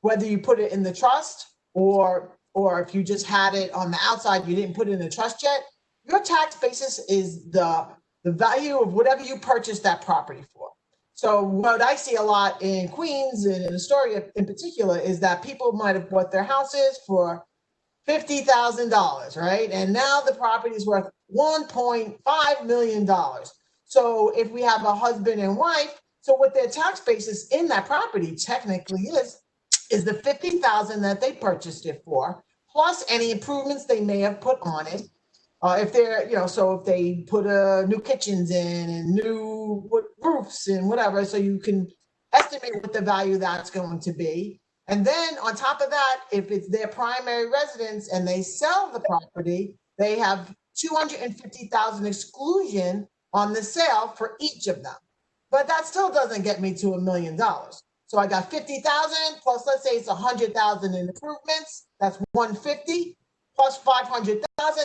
whether you put it in the trust or if you just had it on the outside, you didn't put it in the trust yet, your tax basis is the value of whatever you purchased that property for. So what I see a lot in Queens and in Astoria in particular is that people might have bought their houses for $50,000, right? And now the property is worth $1.5 million. So if we have a husband and wife, so what their tax basis in that property technically is the $50,000 that they purchased it for, plus any improvements they may have put on it. If they're, so if they put new kitchens in and new roofs and whatever, so you can estimate what the value that's going to be. And then on top of that, if it's their primary residence and they sell the property, they have 250,000 exclusion on the sale for each of them. But that still doesn't get me to $1 million. So I got 50,000 plus, let's say it's 100,000 in improvements. That's 150 plus 500,000.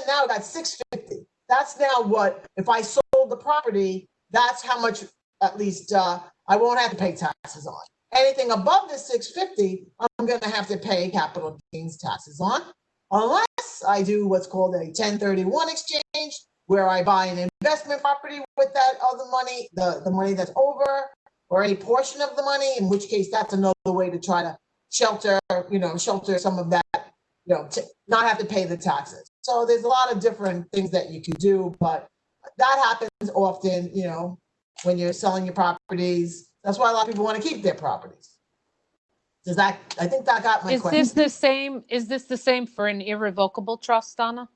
Now I got 650. That's now what, if I sold the property, that's how much at least I won't have to pay taxes on. Anything above the 650, I'm going to have to pay capital gains taxes on, unless I do what's called a 1031 exchange, where I buy an investment property with that other money, the money that's over, or a portion of the money, in which case that's another way to try to shelter some of that, to not have to pay the taxes. So there's a lot of different things that you can do, but that happens often, when you're selling your properties. That's why a lot of people want to keep their properties. I think that got my question. Is this the same for an irrevocable trust, Donna?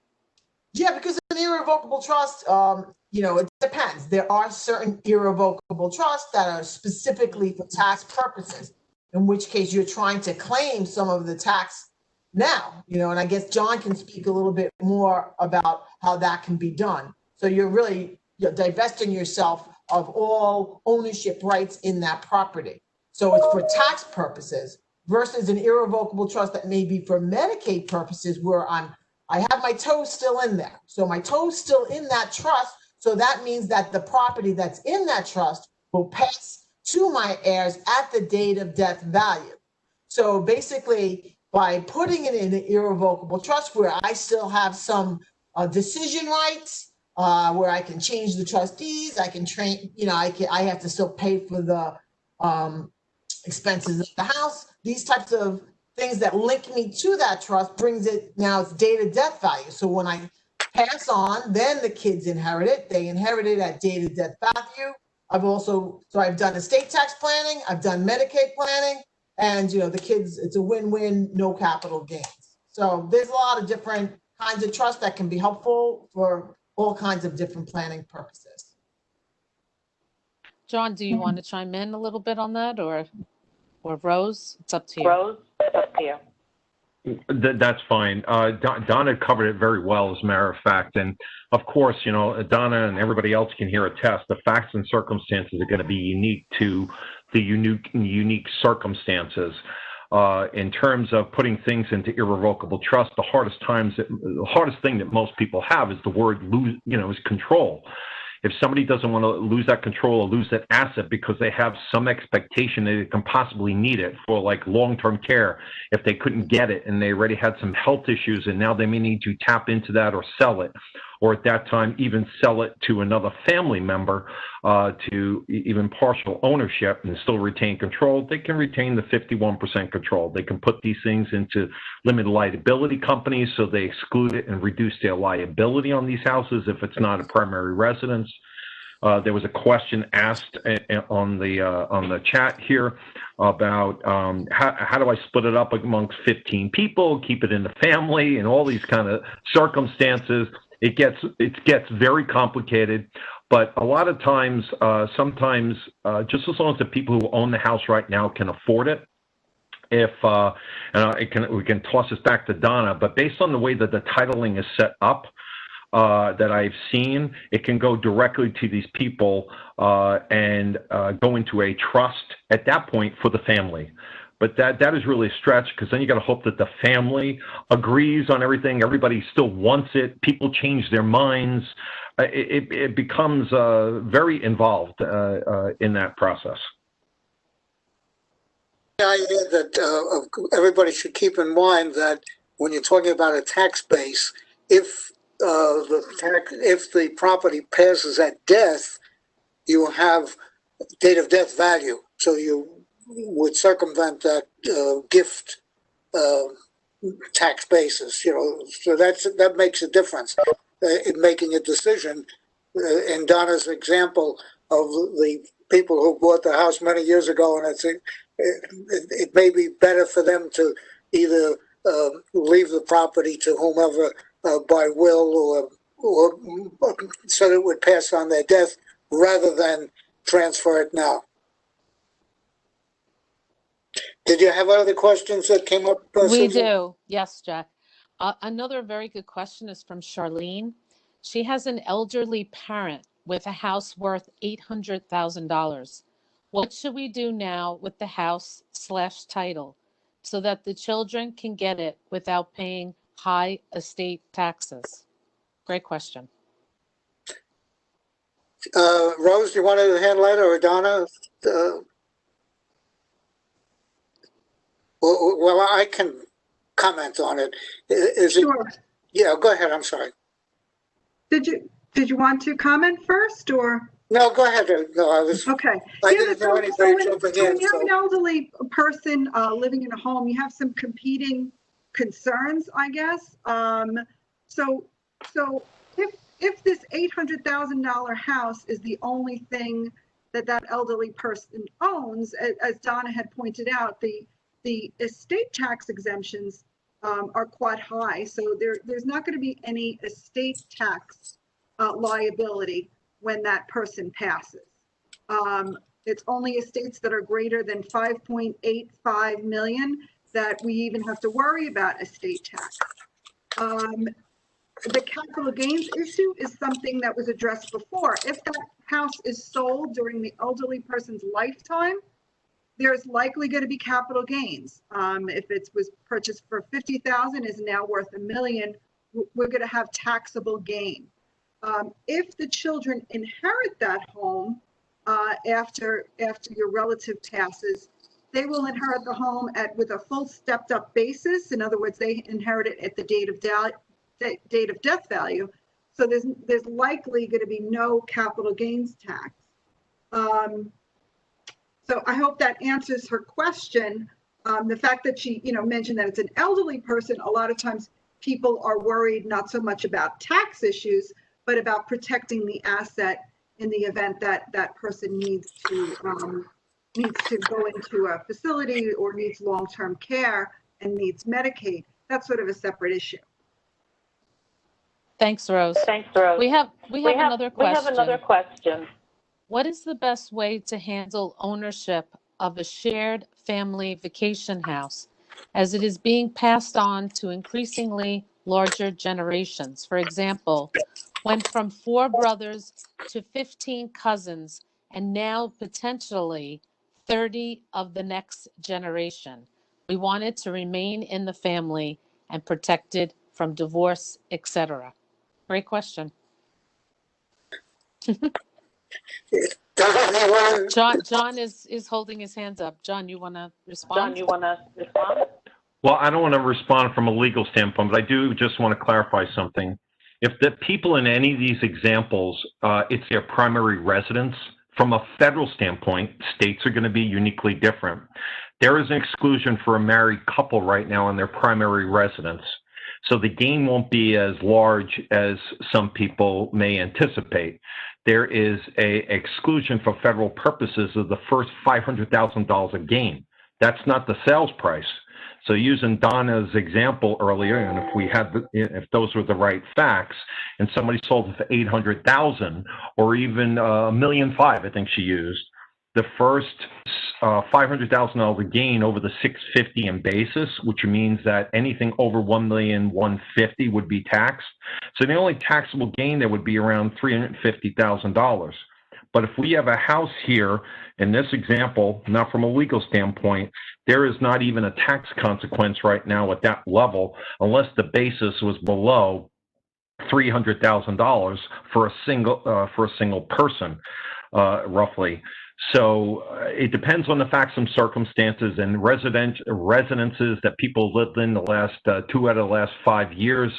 Yeah, because an irrevocable trust, it depends. There are certain irrevocable trusts that are specifically for tax purposes, in which case you're trying to claim some of the tax now, and I guess John can speak a little bit more about how that can be done. So you're really divesting yourself of all ownership rights in that property. So it's for tax purposes versus an irrevocable trust that may be for Medicaid purposes, where I have my toes still in there. So my toes still in that trust. So that means that the property that's in that trust will pass to my heirs at the date of death value. So basically, by putting it in an irrevocable trust where I still have some decision rights, where I can change the trustees, I can train, I have to still pay for the expenses of the house. These types of things that link me to that trust brings it, now it's date of death value. So when I pass on, then the kids inherit it. They inherit it at date of death value. I've done estate tax planning, I've done Medicaid planning, and the kids, it's a win-win, no capital gains. So there's a lot of different kinds of trust that can be helpful for all kinds of different planning purposes. John, do you want to chime in a little bit on that, or Rose? It's up to you. Rose, it's up to you. That's fine. Donna covered it very well, as a matter of fact. And of course, Donna and everybody else can hear attest. The facts and circumstances are going to be unique to the unique circumstances. In terms of putting things into irrevocable trust, the hardest thing that most people have is the word lose, is control. If somebody doesn't want to lose that control or lose that asset because they have some expectation that they can possibly need it for like long-term care, if they couldn't get it and they already had some health issues and now they may need to tap into that or sell it, or at that time even sell it to another family member to even partial ownership and still retain control, they can retain the 51% control. They can put these things into limited liability companies so they exclude it and reduce their liability on these houses if it's not a primary residence. There was a question asked on the chat here about how do I split it up amongst 15 people, keep it in the family, and all these kind of circumstances. It gets very complicated, but a lot of times, sometimes, just as long as the people who own the house right now can afford it, we can toss this back to Donna, but based on the way that the titling is set up, that I've seen, it can go directly to these people and go into a trust at that point for the family. But that is really a stretch, because then you got to hope that the family agrees on everything. Everybody still wants it. People change their minds. It becomes very involved in that process. The idea that everybody should keep in mind that when you're talking about a tax base, if the property passes at death, you have date of death value. So you would circumvent that gift tax basis, so that makes a difference in making a decision. In Donna's example of the people who bought the house many years ago, and it may be better for them to either leave the property to whomever by will or so that it would pass on their death rather than transfer it now. Did you have other questions that came up, We Susan? do. Yes, Jack. Another very good question is from Charlene. She has an elderly parent with a house worth $800,000. What should we do now with the house/title so that the children can get it without paying high estate taxes? Great question. Rose, do you want to handle that, or Donna? Well, I can comment on it. Sure. Yeah, go ahead. I'm sorry. Did you want to comment first, or? No, go ahead. No, Okay. I didn't know anybody jumping in. When you have an elderly person living in a home, you have some competing concerns, I guess. So if this $800,000 house is the only thing that elderly person owns, as Donna had pointed out, the estate tax exemptions are quite high. So there's not going to be any estate tax liability when that person passes. It's only estates that are greater than 5.85 million that we even have to worry about estate tax. The capital gains issue is something that was addressed before. If that house is sold during the elderly person's lifetime, there's likely going to be capital gains. If it was purchased for $50,000, is now worth $1 million, we're going to have taxable gain. If the children inherit that home after your relative passes, they will inherit the home with a full stepped up basis. In other words, they inherit it at the date of death value. So there's likely going to be no capital gains tax. So I hope that answers her question. The fact that she, mentioned that it's an elderly person, a lot of times people are worried not so much about tax issues, but about protecting the asset in the event that that person needs to go into a facility or needs long-term care and needs Medicaid. That's sort of a separate issue. Thanks, Rose. Thanks, Rose. We have another question. We have another question. What is the best way to handle ownership of a shared family vacation house as it is being passed on to increasingly larger generations? For example, went from 4 brothers to 15 cousins and now potentially 30 of the next generation. We want it to remain in the family and protected from divorce, etc. Great question. John is holding his hands up. John, you want to respond? John, you want to respond? Well, I don't want to respond from a legal standpoint, but I do just want to clarify something. If the people in any of these examples, it's their primary residence, from a federal standpoint, states are going to be uniquely different. There is an exclusion for a married couple right now in their primary residence. So the gain won't be as large as some people may anticipate. There is an exclusion for federal purposes of the first $500,000 of gain. That's not the sales price. So using Donna's example earlier, and if those were the right facts, and somebody sold it for $800,000 or even $1.5 million, I think she used, the first $500,000 of gain over the $650,000 in basis, which means that anything over $1,150,000 would be taxed. So the only taxable gain there would be around $350,000. But if we have a house here, in this example, not from a legal standpoint, there is not even a tax consequence right now at that level, unless the basis was below $300,000 for a single person, roughly. So it depends on the facts and circumstances, and residences that people lived in the last 2 out of the last 5 years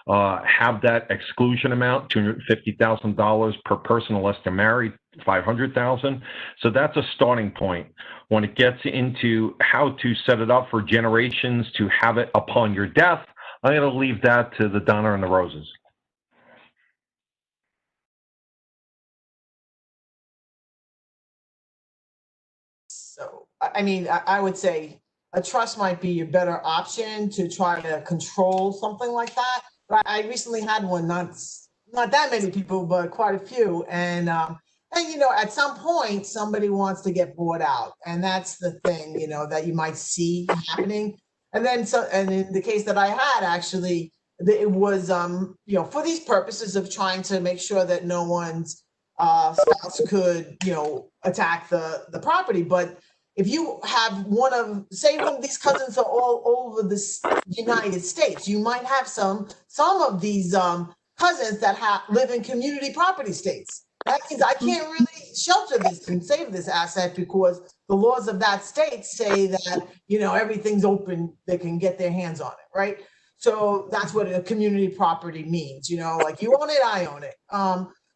have that exclusion amount, $250,000 per person unless they're married, $500,000. So that's a starting point. When it gets into how to set it up for generations to have it upon your death, I'm going to leave that to the Donna and the Roses. So, I mean, I would say a trust might be a better option to try to control something like that. But I recently had one, not that many people, but quite a few. And And, you know, at some point, somebody wants to get bought out. And that's the thing, you know, that you might see happening. And then, and in the case that I had, actually, it was, you know, for these purposes of trying to make sure that no one's spouse could, you know, attack the property. But if you have say one of these cousins are all over the United States, you might have some of these cousins that live in community property states. That means I can't really shelter this and save this asset because the laws of that state say that, you know, everything's open, they can get their hands on it, right? So that's what a community property means, you know, like you own it, I own it.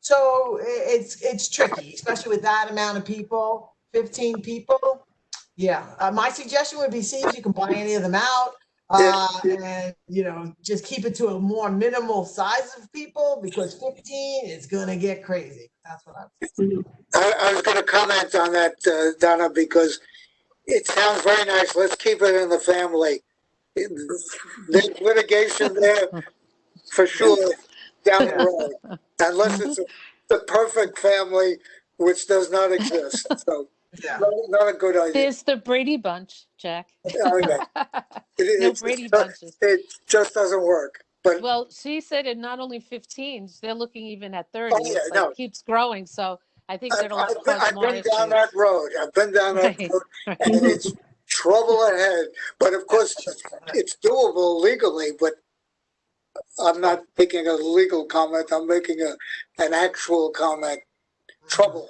So it's tricky, especially with that amount of people, 15 people. Yeah, my suggestion would be see if you can buy any of them out. And, you know, just keep it to a more minimal size of people because 15 is going to get crazy. That's what I'm saying. I was going to comment on that, Donna, because it sounds very nice. Let's keep it in the family. There's litigation there for sure down the road, unless it's the perfect family, which does not exist. So, Yeah. not a good idea. There's the Brady Bunch, Jack. Okay. No Brady bunches. It just doesn't work. But well, she said it not only 15s, they're looking even at 30. Oh, yeah, it's like keeps growing. So I think that'll cause more I've been issues. down that road. I've been down that road, and it's trouble ahead. But of course, it's doable legally. But I'm not making a legal comment. I'm making an actual comment. Trouble.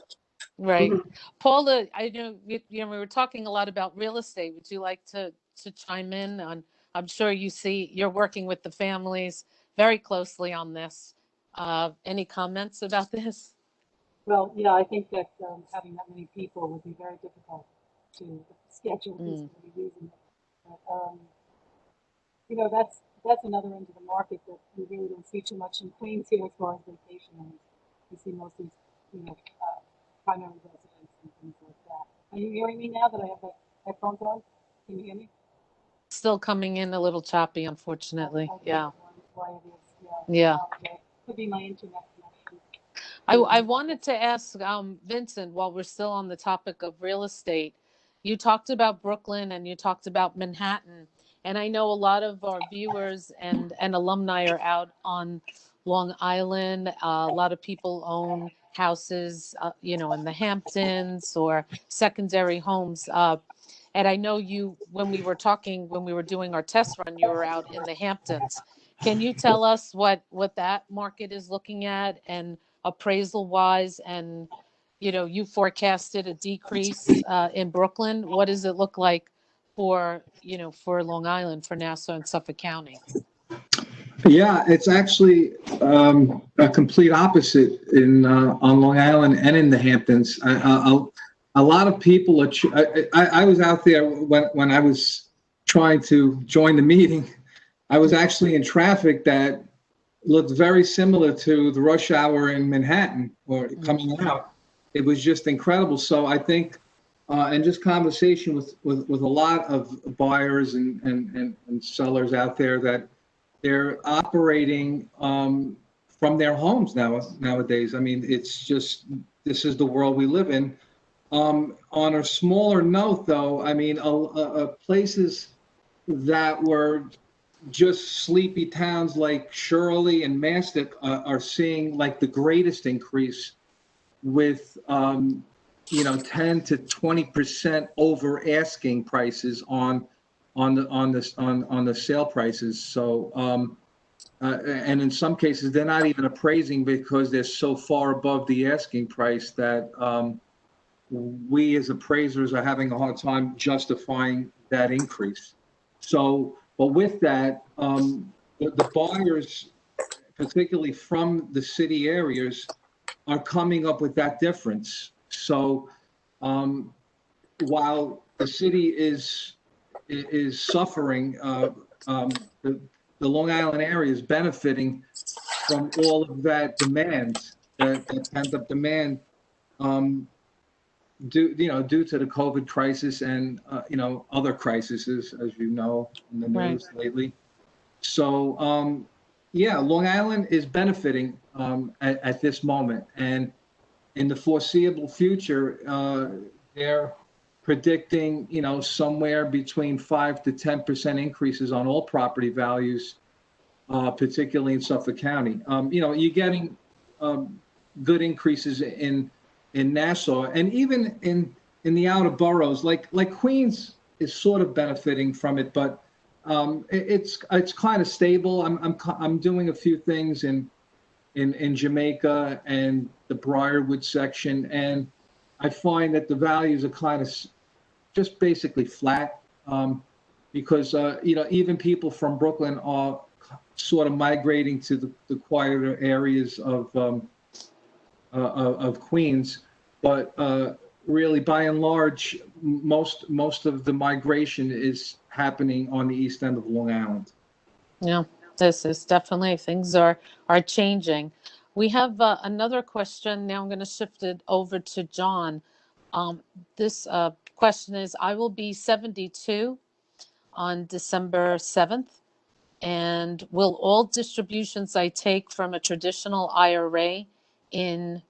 Right. Paula, I know we were talking a lot about real estate. Would you like to chime in on? I'm sure you're working with the families very closely on this. Any comments about this? Well, yeah, I think that having that many people would be very difficult to schedule who's going to be using it. But, you know, that's another end of the market that we really don't see too much in Queens here as far as vacation homes. We see mostly, you know, primary residents and things like that. Are you hearing me now that I have the headphones on? Can you hear me? Still coming in a little choppy, unfortunately. Okay. Yeah. Why it is, Yeah. Could be my internet connection. I wanted to ask Vincent, while we're still on the topic of real estate, you talked about Brooklyn and you talked about Manhattan. And I know a lot of our viewers and alumni are out on Long Island. A lot of people own houses, you know, in the Hamptons or secondary homes. And I know when we were doing our test run, you were out in the Hamptons. Can you tell us what that market is looking at and appraisal wise? And, you know, you forecasted a decrease in Brooklyn. What does it look like for Long Island, for Nassau and Suffolk County? Yeah, it's actually a complete opposite on Long Island and in the Hamptons. A lot of people I was out there when I was trying to join the meeting. I was actually in traffic that looked very similar to the rush hour in Manhattan or coming out. It was just incredible. So I think, and just conversation with a lot of buyers and sellers out there, that they're operating from their homes nowadays. I mean, it's just, this is the world we live in. On a smaller note, though, I mean, places that were just sleepy towns like Shirley and Mastic are seeing like the greatest increase with, 10 to 20% over asking prices on the sale prices. So, and in some cases, they're not even appraising because they're so far above the asking price that we as appraisers are having a hard time justifying that increase. So, but with that, the buyers, particularly from the city areas, are coming up with that difference. So while the city is suffering, the Long Island area is benefiting from all of that demand, that pent-up demand, due to the COVID crisis and other crises, as you know, in the news lately. So Long Island is benefiting at this moment, and in the foreseeable future, they're predicting, somewhere between 5 to 10% increases on all property values, particularly in Suffolk County. You're getting good increases in Nassau, and even in the outer boroughs, like Queens is sort of benefiting from it, but it's kind of stable. I'm doing a few things in Jamaica and the Briarwood section, and I find that the values are kind of just basically flat, because even people from Brooklyn are sort of migrating to the quieter areas of Queens, but really, by and large, most of the migration is happening on the east end of Long Island. Yeah, this is definitely, things are changing. We have another question. Now I'm going to shift it over to John. This question is, I will be 72 on December 7th, and will all distributions I take from a traditional IRA in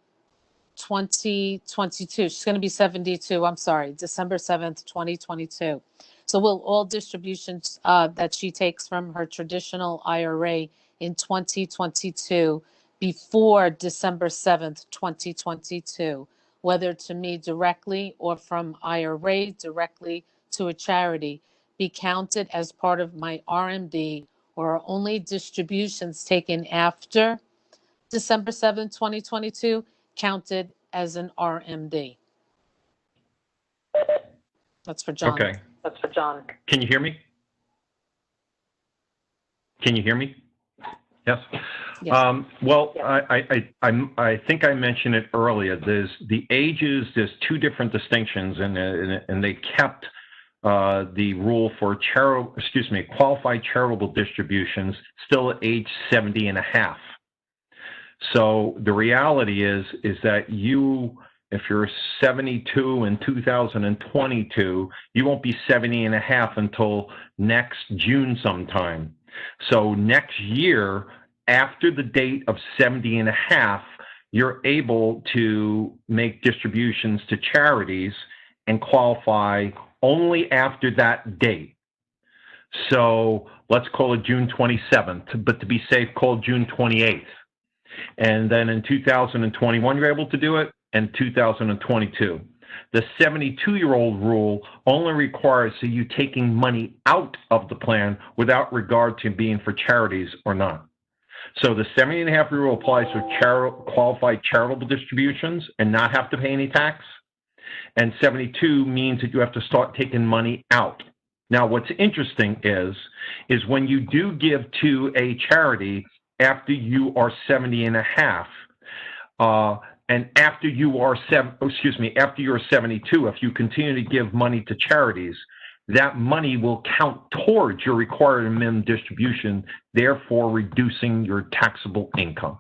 2022, she's going to be 72, I'm sorry, December 7th, 2022. So will all distributions that she takes from her traditional IRA in 2022 before December 7th, 2022, whether to me directly or from IRA directly to a charity, be counted as part of my RMD, or are only distributions taken after December 7th, 2022 counted as an RMD? That's for John. Okay. That's for John. Can you hear me? Can you hear me? Yes. Yes. Well, I think I mentioned it earlier. There's the ages. There's two different distinctions, and they kept the rule for qualified charitable distributions still at age 70 and a half. So the reality is that if you're 72 in 2022, you won't be 70 and a half until next June sometime. So next year, after the date of 70 and a half, you're able to make distributions to charities and qualify only after that date. So let's call it June 27th, but to be safe, call it June 28th. And then in 2021, you're able to do it, and 2022. The 72-year-old rule only requires you taking money out of the plan without regard to being for charities or not. So the 70 and a half rule applies to qualified charitable distributions and not have to pay any tax. And 72 means that you have to start taking money out. Now, what's interesting is when you do give to a charity after you are 70 and a half, and after you're 72, if you continue to give money to charities, that money will count towards your required minimum distribution, therefore reducing your taxable income.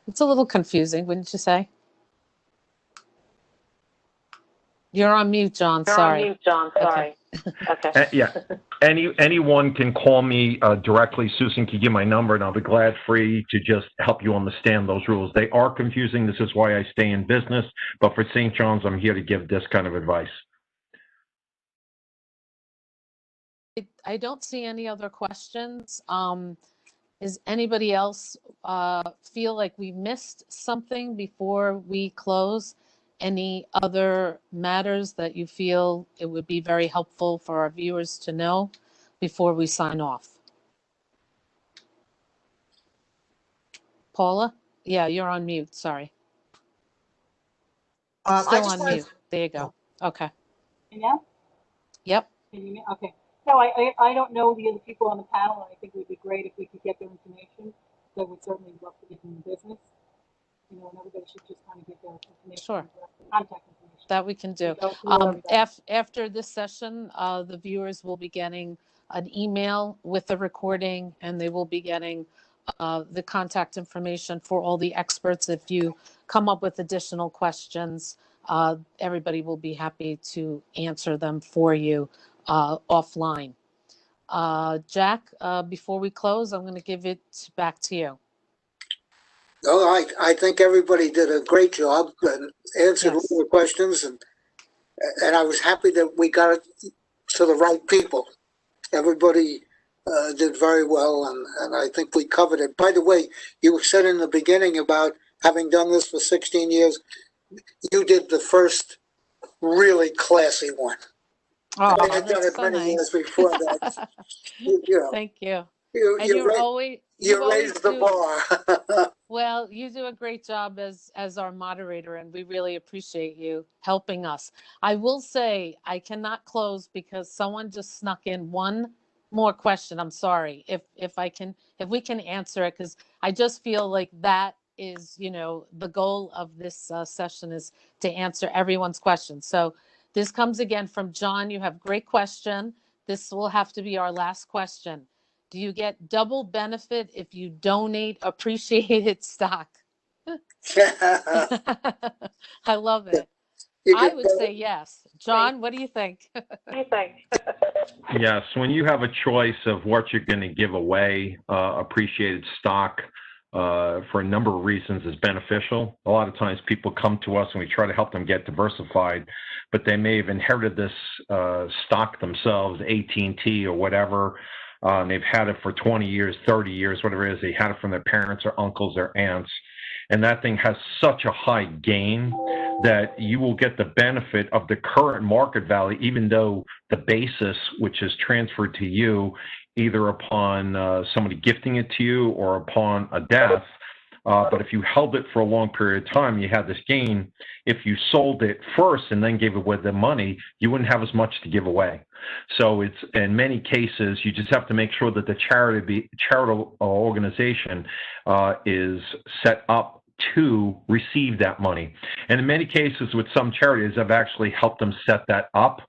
It's a little confusing, wouldn't you say? You're on mute, John. Sorry. You're on mute, John. Sorry. Okay. Yeah. Anyone can call me directly. Susan can give my number, and I'll be glad free to just help you understand those rules. They are confusing. This is why I stay in business. But for St. John's, I'm here to give this kind of advice. I don't see any other questions. Is anybody else feel like we missed something before we close? Any other matters that you feel it would be very helpful for our viewers to know before we sign off? Paula? Yeah, you're on mute. Sorry. Still on mute. There you go. Okay. Yeah? Yep. Okay. No, I don't know the other people on the panel, and I think it would be great if we could get their information. So we'd certainly love to get them in business. And everybody should just kind of get their information. Sure. Contact information. That we can do. After this session, the viewers will be getting an email with the recording, and they will be getting the contact information for all the experts. If you come up with additional questions, everybody will be happy to answer them for you offline. Jack, before we close, I'm going to give it back to you. Oh, I think everybody did a great job and answered Yes. all the questions, and I was happy that we got it to the right people. Everybody did very well, and I think we covered it. By the way, you said in the beginning about having done this for 16 years. You did the first really classy one. Oh, I had done that's it so many years nice. before that. You know, Thank you. you, And you, you're ra- always, you you always raised the do. bar. Well, you do a great job as our moderator, and we really appreciate you helping us. I will say I cannot close because someone just snuck in one more question. I'm sorry if we can answer it, because I just feel like that is, the goal of this session is to answer everyone's questions. So this comes again from John. You have great question. This will have to be our last question. Do you get double benefit if you donate appreciated stock? I love it. You I could, would say yes. John, what do you think? What do you think? Yes, when you have a choice of what you're going to give away, appreciated stock for a number of reasons is beneficial. A lot of times people come to us and we try to help them get diversified, but they may have inherited this stock themselves, AT&T or whatever, and they've had it for 20 years, 30 years, whatever it is. They had it from their parents or uncles or aunts, and that thing has such a high gain that you will get the benefit of the current market value, even though the basis, which is transferred to you either upon somebody gifting it to you or upon a death. But if you held it for a long period of time, you had this gain. If you sold it first and then gave away the money, you wouldn't have as much to give away. So it's, in many cases, you just have to make sure that the charitable organization is set up to receive that money. And in many cases with some charities, I've actually helped them set that up.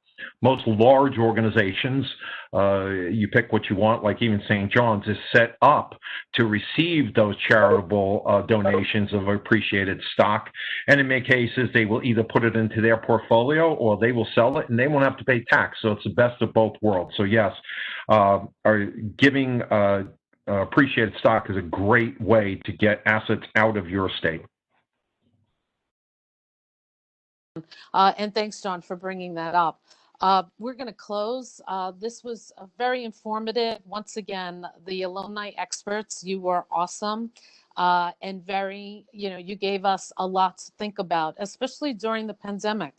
Most large organizations, you pick what you want, like even St. John's, is set up to receive those charitable donations of appreciated stock. And in many cases, they will either put it into their portfolio or they will sell it and they won't have to pay tax. So it's the best of both worlds. So yes, giving appreciated stock is a great way to get assets out of your estate. And thanks, John, for bringing that up. We're going to close. This was very informative. Once again, the alumni experts, you were awesome and very, you gave us a lot to think about, especially during the pandemic.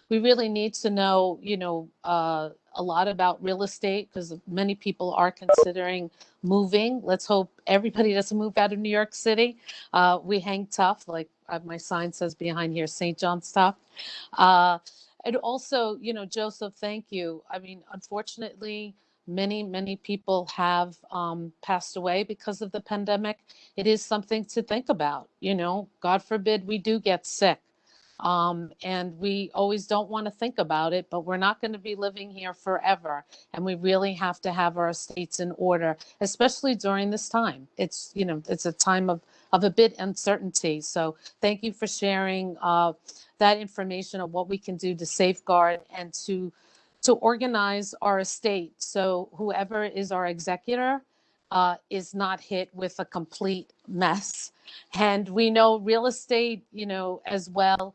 We really need to know, a lot about real estate because many people are considering moving. Let's hope everybody doesn't move out of New York City. We hang tough, like my sign says behind here, St. John's tough. And also, Joseph, thank you. I mean, unfortunately, many people have passed away because of the pandemic. It is something to think about, God forbid we do get sick. And we always don't want to think about it, but we're not going to be living here forever. And we really have to have our estates in order, especially during this time. It's, it's a time of a bit uncertainty. So thank you for sharing that information of what we can do to safeguard and to organize our estate. So whoever is our executor is not hit with a complete mess. And we know real estate, as well,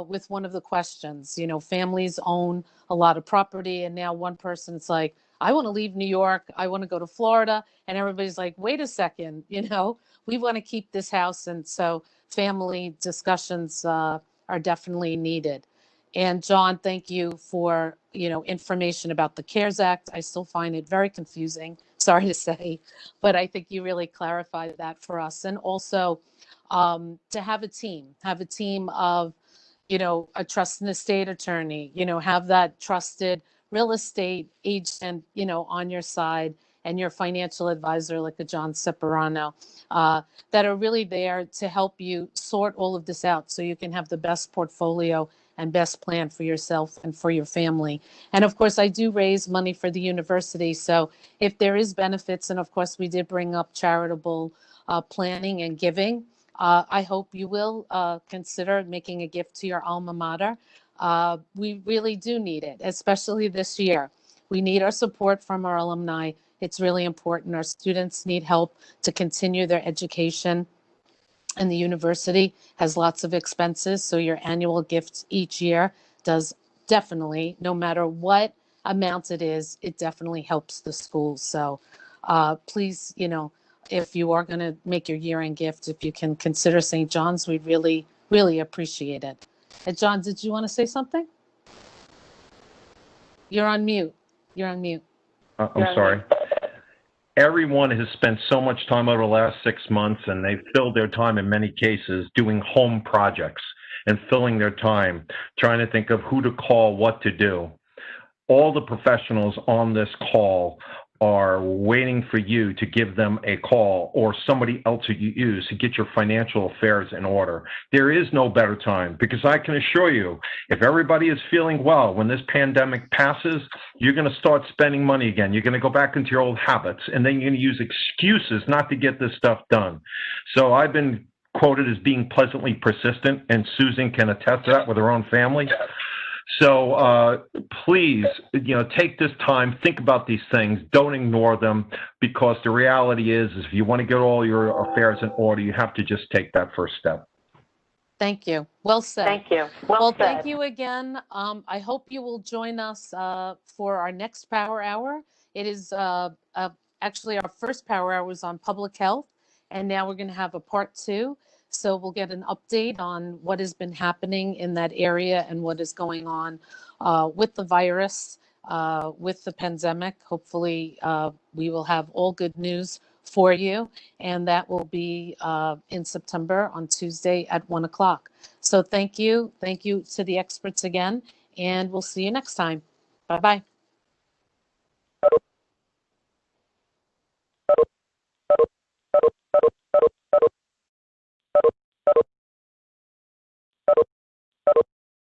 with one of the questions, families own a lot of property. And now one person's like, I want to leave New York. I want to go to Florida. And everybody's like, wait a second, we want to keep this house. And so family discussions are definitely needed. And John, thank you for, information about the CARES Act. I still find it very confusing, sorry to say, but I think you really clarified that for us. And also to have a team of, a trusted estate attorney, have that trusted real estate agent, on your side, and your financial advisor, like a John Ceparano, that are really there to help you sort all of this out so you can have the best portfolio and best plan for yourself and for your family. And of course, I do raise money for the university. So if there is benefits, and of course, we did bring up charitable planning and giving, I hope you will consider making a gift to your alma mater. We really do need it, especially this year. We need our support from our alumni. It's really important. Our students need help to continue their education, and the university has lots of expenses. So your annual gift each year does definitely, no matter what amount it is, it definitely helps the schools. So please, if you are going to make your year-end gift, if you can consider St. John's, we'd really, really appreciate it. And John, did you want to say something? You're on mute. You're on mute. I'm sorry. Everyone has spent so much time over the last 6 months, and they've filled their time in many cases doing home projects and filling their time, trying to think of who to call, what to do. All the professionals on this call are waiting for you to give them a call or somebody else that you use to get your financial affairs in order. There is no better time, because I can assure you, if everybody is feeling well, when this pandemic passes, you're going to start spending money again. You're going to go back into your old habits, and then you're going to use excuses not to get this stuff done. So I've been quoted as being pleasantly persistent, and Susan can attest to that with her own family. So please, take this time, think about these things, don't ignore them, because the reality is if you want to get all your affairs in order, you have to just take that first step. Thank you. Well said. Thank you. Well said. Thank you again. I hope you will join us for our next Power Hour. It is actually our first Power Hour was on public health, and now we're going to have a part 2. So we'll get an update on what has been happening in that area and what is going on with the virus, with the pandemic. Hopefully, we will have all good news for you, and that will be in September on Tuesday at 1 o'clock. So thank you. Thank you to the experts again, and we'll see you next time. Bye-bye.